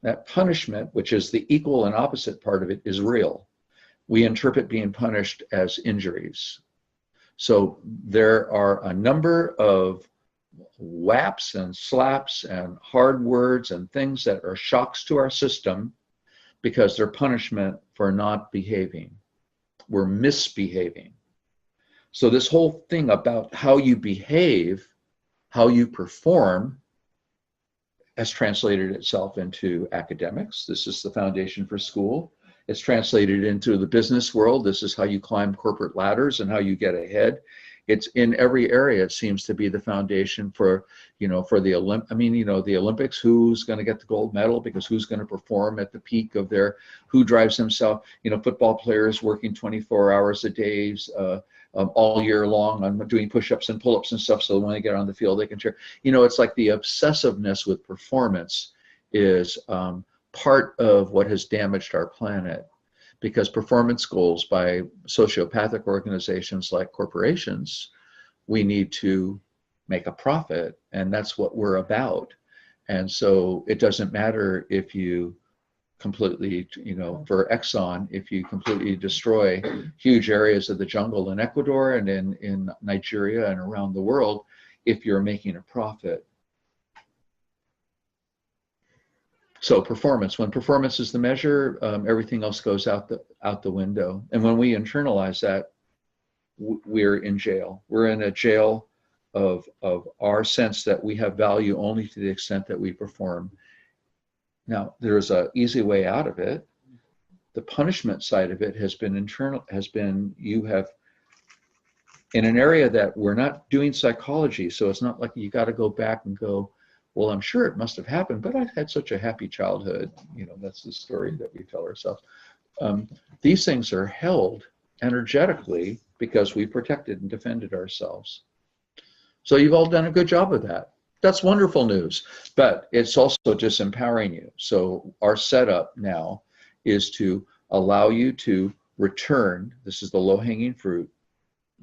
A: That punishment, which is the equal and opposite part of it, is real. We interpret being punished as injuries. So there are a number of whaps and slaps and hard words and things that are shocks to our system because they're punishment for not behaving. We're misbehaving. So this whole thing about how you behave, how you perform, has translated itself into academics. This is the foundation for school. It's translated into the business world. This is how you climb corporate ladders and how you get ahead. It's in every area. It seems to be the foundation for, for the the Olympics. Who's going to get the gold medal? Because who's going to perform at the peak of who drives himself? Football players working 24 hours a day, all year long on doing push-ups and pull-ups and stuff. So when they get on the field, they can cheer. It's like the obsessiveness with performance is part of what has damaged our planet. Because performance goals by sociopathic organizations like corporations, we need to make a profit, and that's what we're about. And so it doesn't matter if you completely, for Exxon, if you completely destroy huge areas of the jungle in Ecuador and in Nigeria and around the world, if you're making a profit. So performance, when performance is the measure, everything else goes out the window. And when we internalize that, we're in jail. We're in a jail of our sense that we have value only to the extent that we perform. Now, there's an easy way out of it. The punishment side of it has been you have, in an area that we're not doing psychology, so it's not like you got to go back and go, well, I'm sure it must have happened, but I had such a happy childhood. That's the story that we tell ourselves. These things are held energetically because we protected and defended ourselves. So you've all done a good job of that. That's wonderful news, but it's also disempowering you. So our setup now is to allow you to return, this is the low-hanging fruit,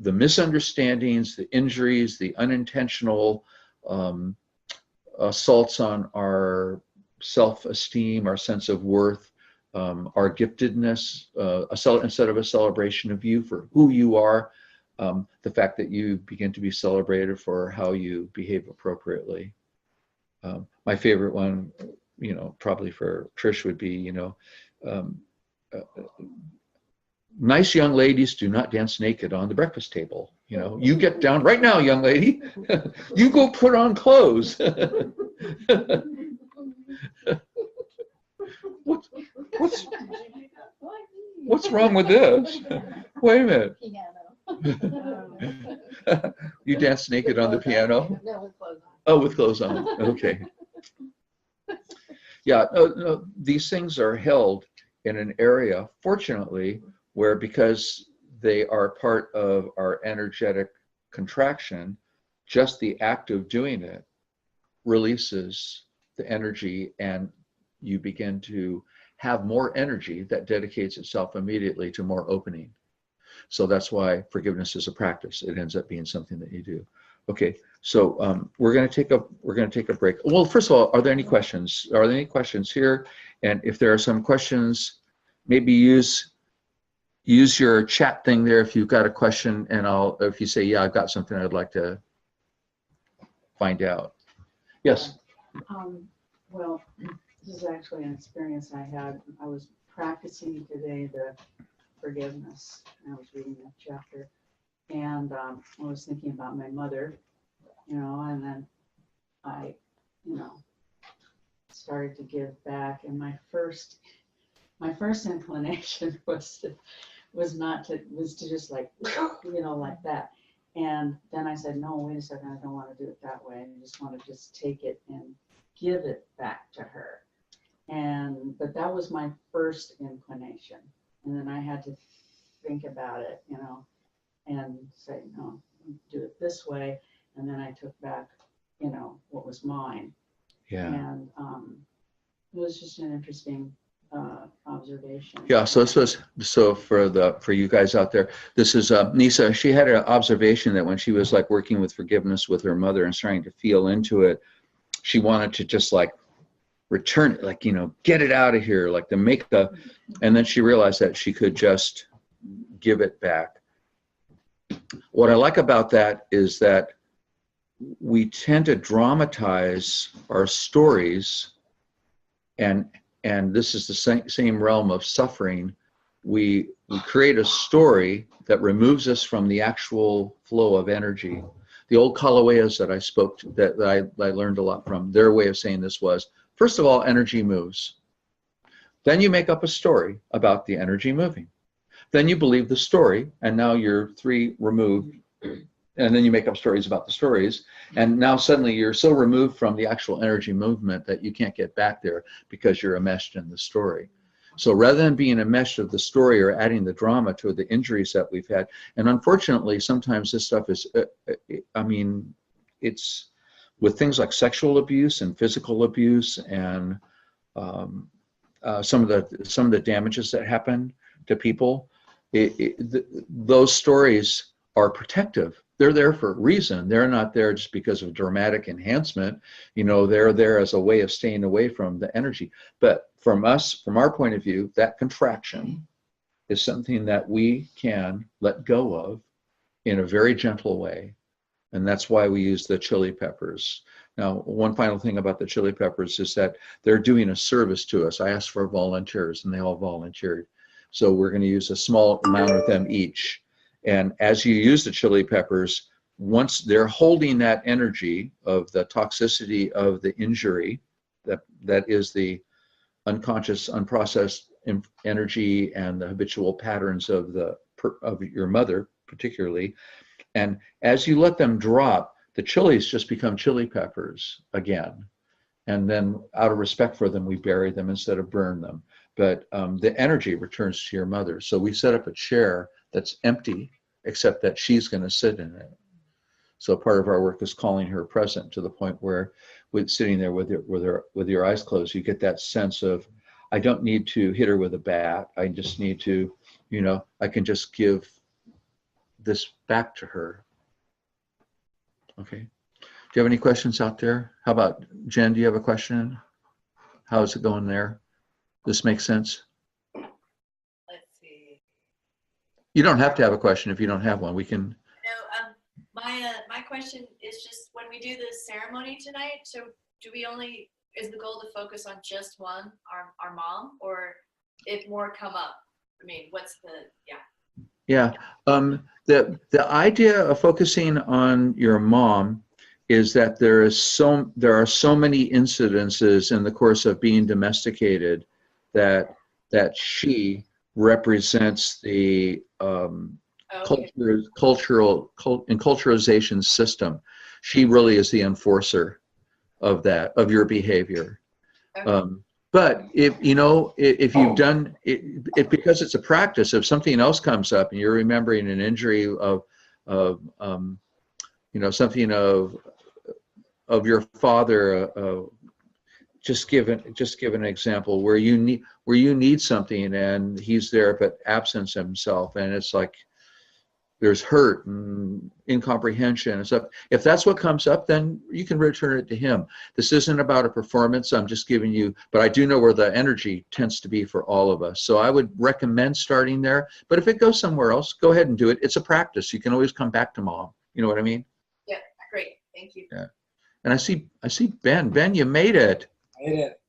A: the misunderstandings, the injuries, the unintentional assaults on our self-esteem, our sense of worth, our giftedness, instead of a celebration of you for who you are, the fact that you begin to be celebrated for how you behave appropriately. My favorite one, probably for Trish would be, nice young ladies do not dance naked on the breakfast table. You get down right now, young lady. You go put on clothes. What's wrong with this? Wait a minute. You dance naked on the piano?
C: No, with clothes on.
A: Oh, with clothes on. Okay. Yeah, no, these things are held in an area, fortunately, where because they are part of our energetic contraction, just the act of doing it releases the energy, and you begin to have more energy that dedicates itself immediately to more opening. So that's why forgiveness is a practice. It ends up being something that you do. Okay, so we're going to take a break. Well, first of all, are there any questions? Are there any questions here? And if there are some questions, maybe use your chat thing there if you've got a question, and if you say, yeah, I've got something I'd like to find out. Yes.
D: Well, this is actually an experience I had. I was practicing today the forgiveness. I was reading that chapter, and I was thinking about my mother, and then I, started to give back. And my first inclination was to just like that. And then I said, no, wait a second, I don't want to do it that way. I just want to just take it and give it back to her. But that was my first inclination. And then I had to think about it, and say, no, do it this way. And then I took back, what was mine.
A: Yeah.
D: And it was just an interesting observation.
A: Yeah, so this was, for you guys out there, this is Nisa. She had an observation that when she was like working with forgiveness with her mother and starting to feel into it, she wanted to just like return it, like, get it out of here, like and then she realized that she could just give it back. what I like about that is that we tend to dramatize our stories, and this is the same realm of suffering. We create a story that removes us from the actual flow of energy. The old Kalawayas that I spoke to, that I learned a lot from, their way of saying this was, first of all, energy moves. Then you make up a story about the energy moving. Then you believe the story, and now you're 3 removed, and then you make up stories about the stories, and now suddenly you're so removed from the actual energy movement that you can't get back there because you're enmeshed in the story. So rather than being enmeshed of the story or adding the drama to the injuries that we've had, and unfortunately sometimes this stuff is, I mean, it's with things like sexual abuse and physical abuse and some of the damages that happen to people, those stories are protective. They're there for a reason. They're not there just because of dramatic enhancement. You know, they're there as a way of staying away from the energy. But from us, from our point of view, that contraction is something that we can let go of in a very gentle way. And that's why we use the chili peppers. Now, one final thing about the chili peppers is that they're doing a service to us. I asked for volunteers and they all volunteered. So we're going to use a small amount of them each. And as you use the chili peppers, once they're holding that energy of the toxicity of the injury, that is the unconscious, unprocessed energy and the habitual patterns of your mother, particularly. And as you let them drop, the chilies just become chili peppers again. And then out of respect for them, we bury them instead of burn them. But the energy returns to your mother. So we set up a chair that's empty, except that she's going to sit in it. So part of our work is calling her present to the point where, with sitting there with your eyes closed, you get that sense of, I don't need to hit her with a bat. I just need to, you know, I can just give this back to her. Okay. Do you have any questions out there? How about Jen? Do you have a question? How is it going there? This makes sense?
E: Let's see.
F: You don't have to have a question if you don't have one. We can.
E: No, my question is just when we do this ceremony tonight, so is the goal to focus on just one, our mom, or if more come up? I mean, what's the, yeah.
A: Yeah, the idea of focusing on your mom is that there are so many incidences in the course of being domesticated that she represents the culturalization system. She really is the enforcer of that, of your behavior.
E: Okay.
A: But if you've done it, because it's a practice, if something else comes up and you're remembering an injury of something of your father, just give an example where you need something and he's there but absents himself, and it's like there's hurt and incomprehension and stuff. If that's what comes up, then you can return it to him. This isn't about a performance. I'm just giving you, but I do know where the energy tends to be for all of us. So I would recommend starting there. But if it goes somewhere else, go ahead and do it. It's a practice. You can always come back to mom. You know what I mean?
E: Yeah, great. Thank you.
A: Yeah. And I see Ben. Ben, you made it.
G: Made it.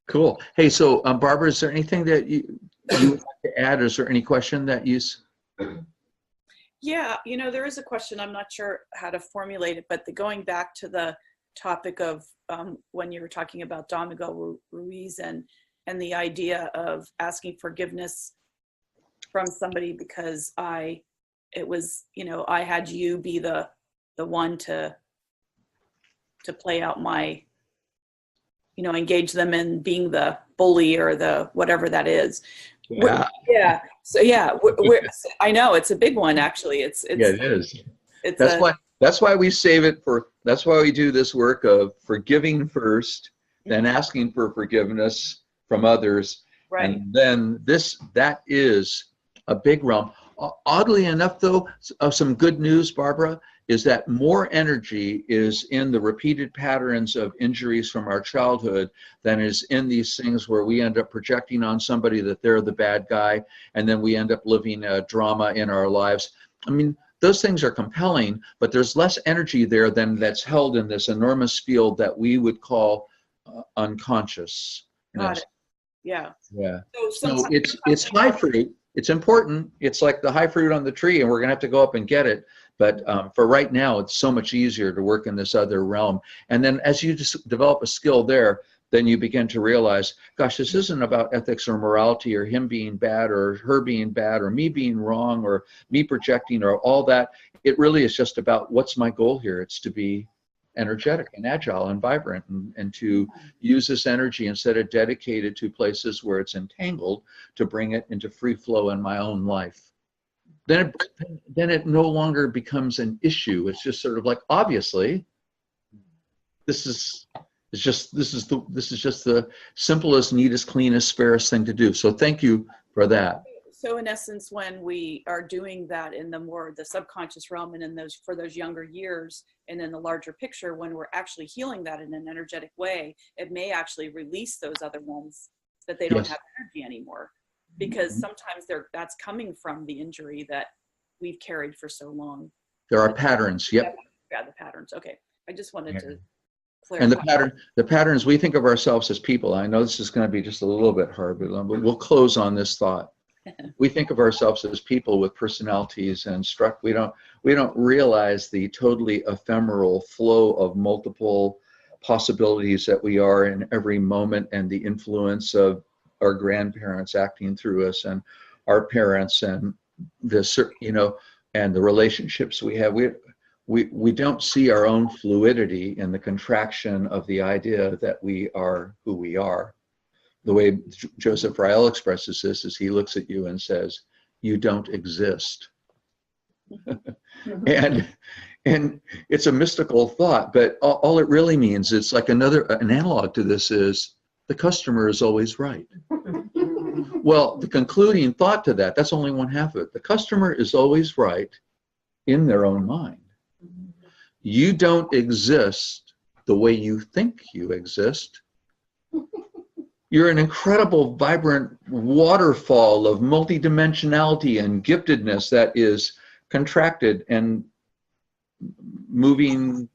A: Cool. Hey, so Barbara, is there anything that you would like to add? Is there any question that you?
H: Yeah, there is a question. I'm not sure how to formulate it, but going back to the topic of when you were talking about Domingo Ruiz and the idea of asking forgiveness from somebody because I had you be the one to play out my, engage them in being the bully or the whatever that is.
A: Yeah.
H: Yeah. So yeah, I know it's a big one actually. It's
A: Yeah, it is. That's why we save it for. That's why we do this work of forgiving first, then asking for forgiveness from others,
H: right.
A: And then that is a big realm. Oddly enough, though, some good news, Barbara, is that more energy is in the repeated patterns of injuries from our childhood than is in these things where we end up projecting on somebody that they're the bad guy, and then we end up living a drama in our lives. I mean, those things are compelling, but there's less energy there than that's held in this enormous field that we would call unconscious.
H: Got it. Yeah.
A: Yeah.
H: So
A: So
H: sometimes
A: it's high fruit. It's important. It's like the high fruit on the tree, and we're going to have to go up and get it. But for right now, it's so much easier to work in this other realm. And then as you just develop a skill there, then you begin to realize, gosh, this isn't about ethics or morality or him being bad or her being bad or me being wrong or me projecting or all that. It really is just about what's my goal here. It's to be energetic and agile and vibrant, and to use this energy instead of dedicate it to places where it's entangled, to bring it into free flow in my own life. Then it no longer becomes an issue. It's just sort of like, obviously, this is just the simplest, neatest, cleanest, fairest thing to do. So thank you for that.
H: So in essence, when we are doing that in the subconscious realm and in for those younger years and in the larger picture, when we're actually healing that in an energetic way, it may actually release those other ones that they don't
A: Yes.
H: have energy anymore, because sometimes that's coming from the injury that we've carried for so long.
A: There are patterns. Yep.
H: Yeah, the patterns. Okay. I just wanted to
A: And
H: clarify.
A: the patterns, we think of ourselves as people. I know this is going to be just a little bit hard, but we'll close on this thought. We think of ourselves as people with personalities and we don't realize the totally ephemeral flow of multiple possibilities that we are in every moment, and the influence of our grandparents acting through us and our parents and this, and the relationships we have. We don't see our own fluidity in the contraction of the idea that we are who we are. The way Joseph Rael expresses this is he looks at you and says, "You don't exist." and it's a mystical thought, but all it really means, it's like an analog to this is the customer is always right. Well, the concluding thought to that's only one half of it. The customer is always right in their own mind. You don't exist the way you think you exist. You're an incredible, vibrant waterfall of multidimensionality and giftedness that is contracted and moving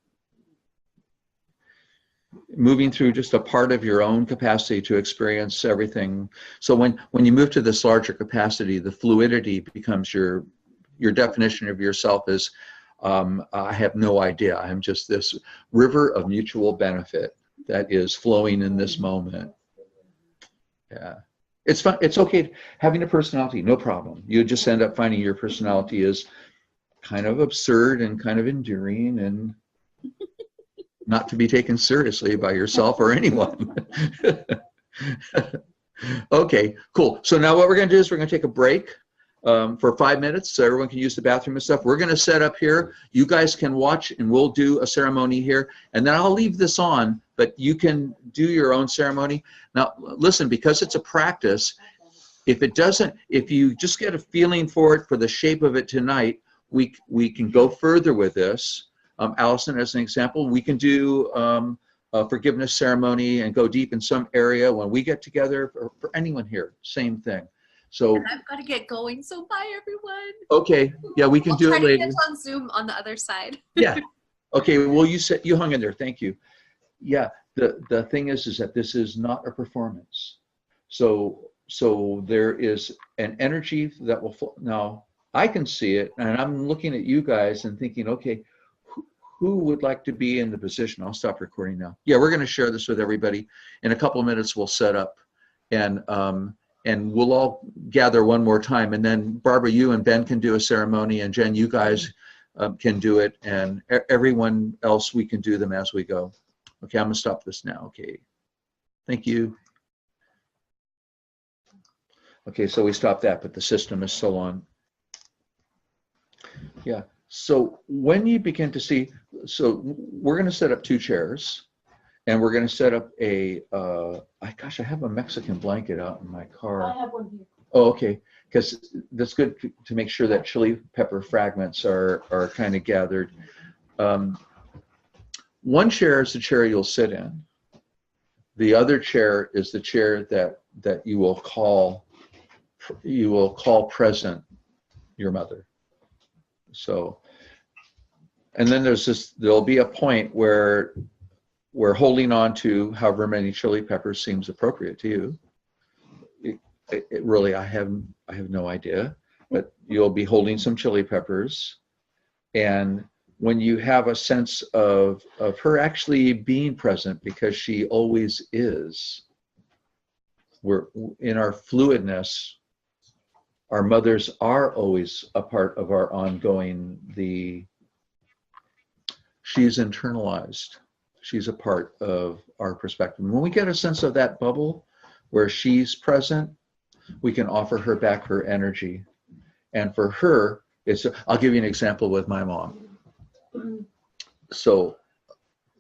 A: through just a part of your own capacity to experience everything. So when you move to this larger capacity, the fluidity becomes your definition of yourself as, I have no idea. I'm just this river of mutual benefit that is flowing in this moment. Yeah, it's fun. It's okay having a personality, no problem. You just end up finding your personality is kind of absurd and kind of endearing and not to be taken seriously by yourself or anyone. Okay, cool. So now what we're going to do is we're going to take a break for 5 minutes so everyone can use the bathroom and stuff. We're going to set up here. You guys can watch and we'll do a ceremony here. And then I'll leave this on, but you can do your own ceremony. Now, listen, because it's a practice, if you just get a feeling for it, for the shape of it tonight, we can go further with this. Allison, as an example, we can do a forgiveness ceremony and go deep in some area when we get together. For anyone here, same thing. So
E: And I've got to get going, so bye everyone.
A: okay, yeah, we can do it later.
E: Get on Zoom on the other side.
A: Yeah. Okay. Well, you hung in there. Thank you. Yeah. The thing is that this is not a performance. So there is an energy that will flow. Now I can see it, and I'm looking at you guys and thinking, okay, who would like to be in the position? I'll stop recording now. Yeah, we're going to share this with everybody. In a couple of minutes, we'll set up, and we'll all gather one more time. And then Barbara, you and Ben can do a ceremony, and Jen, you guys can do it, and everyone else, we can do them as we go. Okay, I'm gonna stop this now. Okay, thank you. Okay, so we stopped that, but the system is still on. Yeah, so when you begin to see, so we're gonna set up 2 chairs. And we're going to set up gosh, I have a Mexican blanket out in my car.
C: I have one here.
A: Oh, okay. Because that's good to make sure that chili pepper fragments are kind of gathered. One chair is the chair you'll sit in. The other chair is the chair that you will call present your mother. So, and then there'll be a point where holding on to however many chili peppers seems appropriate to you. It really, I have no idea, but you'll be holding some chili peppers. And when you have a sense of her actually being present, because she always is, we're in our fluidness, our mothers are always a part of our ongoing, she's internalized. She's a part of our perspective. When we get a sense of that bubble where she's present, we can offer her back her energy. And for her, I'll give you an example with my mom. So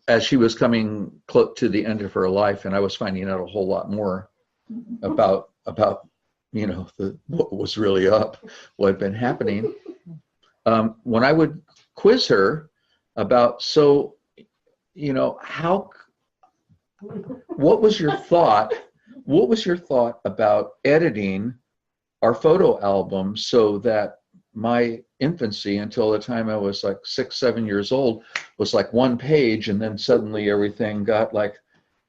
A: as she was coming close to the end of her life, and I was finding out a whole lot more about what was really up, what had been happening. When I would quiz her about, what was your thought? What was your thought about editing our photo album so that my infancy until the time I was like 6, 7 years old was like one page, and then suddenly everything got like,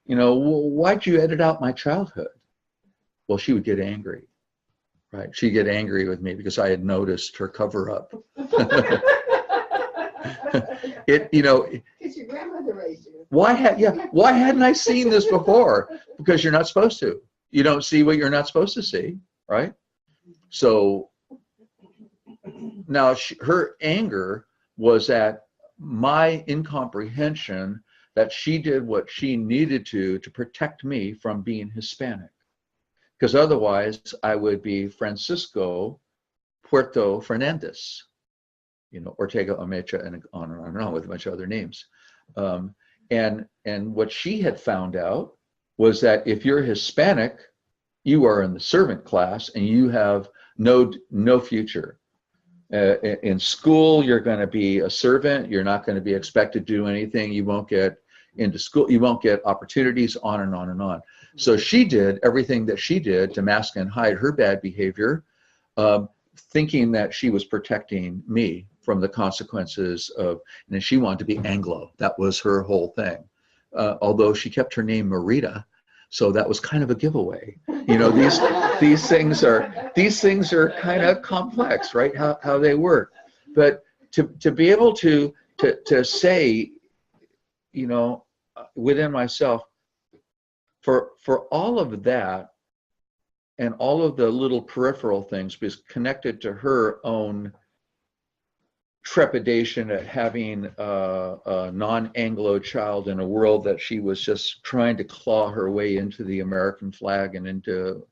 A: why'd you edit out my childhood? Well, she would get angry, right? She'd get angry with me because I had noticed her cover up. Because
I: your grandmother raised you.
A: Why hadn't I seen this before? Because you're not supposed to. You don't see what you're not supposed to see, right? So now her anger was at my incomprehension that she did what she needed to protect me from being Hispanic. Because otherwise I would be Francisco Puerto Fernandez, Ortega Omecha, and on with a bunch of other names. And what she had found out was that if you're Hispanic, you are in the servant class and you have no future. In school, you're going to be a servant. You're not going to be expected to do anything. You won't get into school. You won't get opportunities, on and on and on. So she did everything that she did to mask and hide her bad behavior, thinking that she was protecting me from the consequences of, and she wanted to be Anglo. That was her whole thing. Although she kept her name Marita, so that was kind of a giveaway. These things are kind of complex, right? How they work. But to be able to say, within myself, for all of that and all of the little peripheral things, because connected to her own trepidation at having a non-Anglo child in a world that she was just trying to claw her way into the American flag and into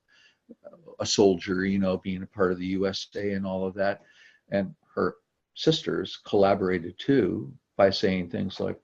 A: a soldier, being a part of the USA and all of that. And her sisters collaborated too by saying things like,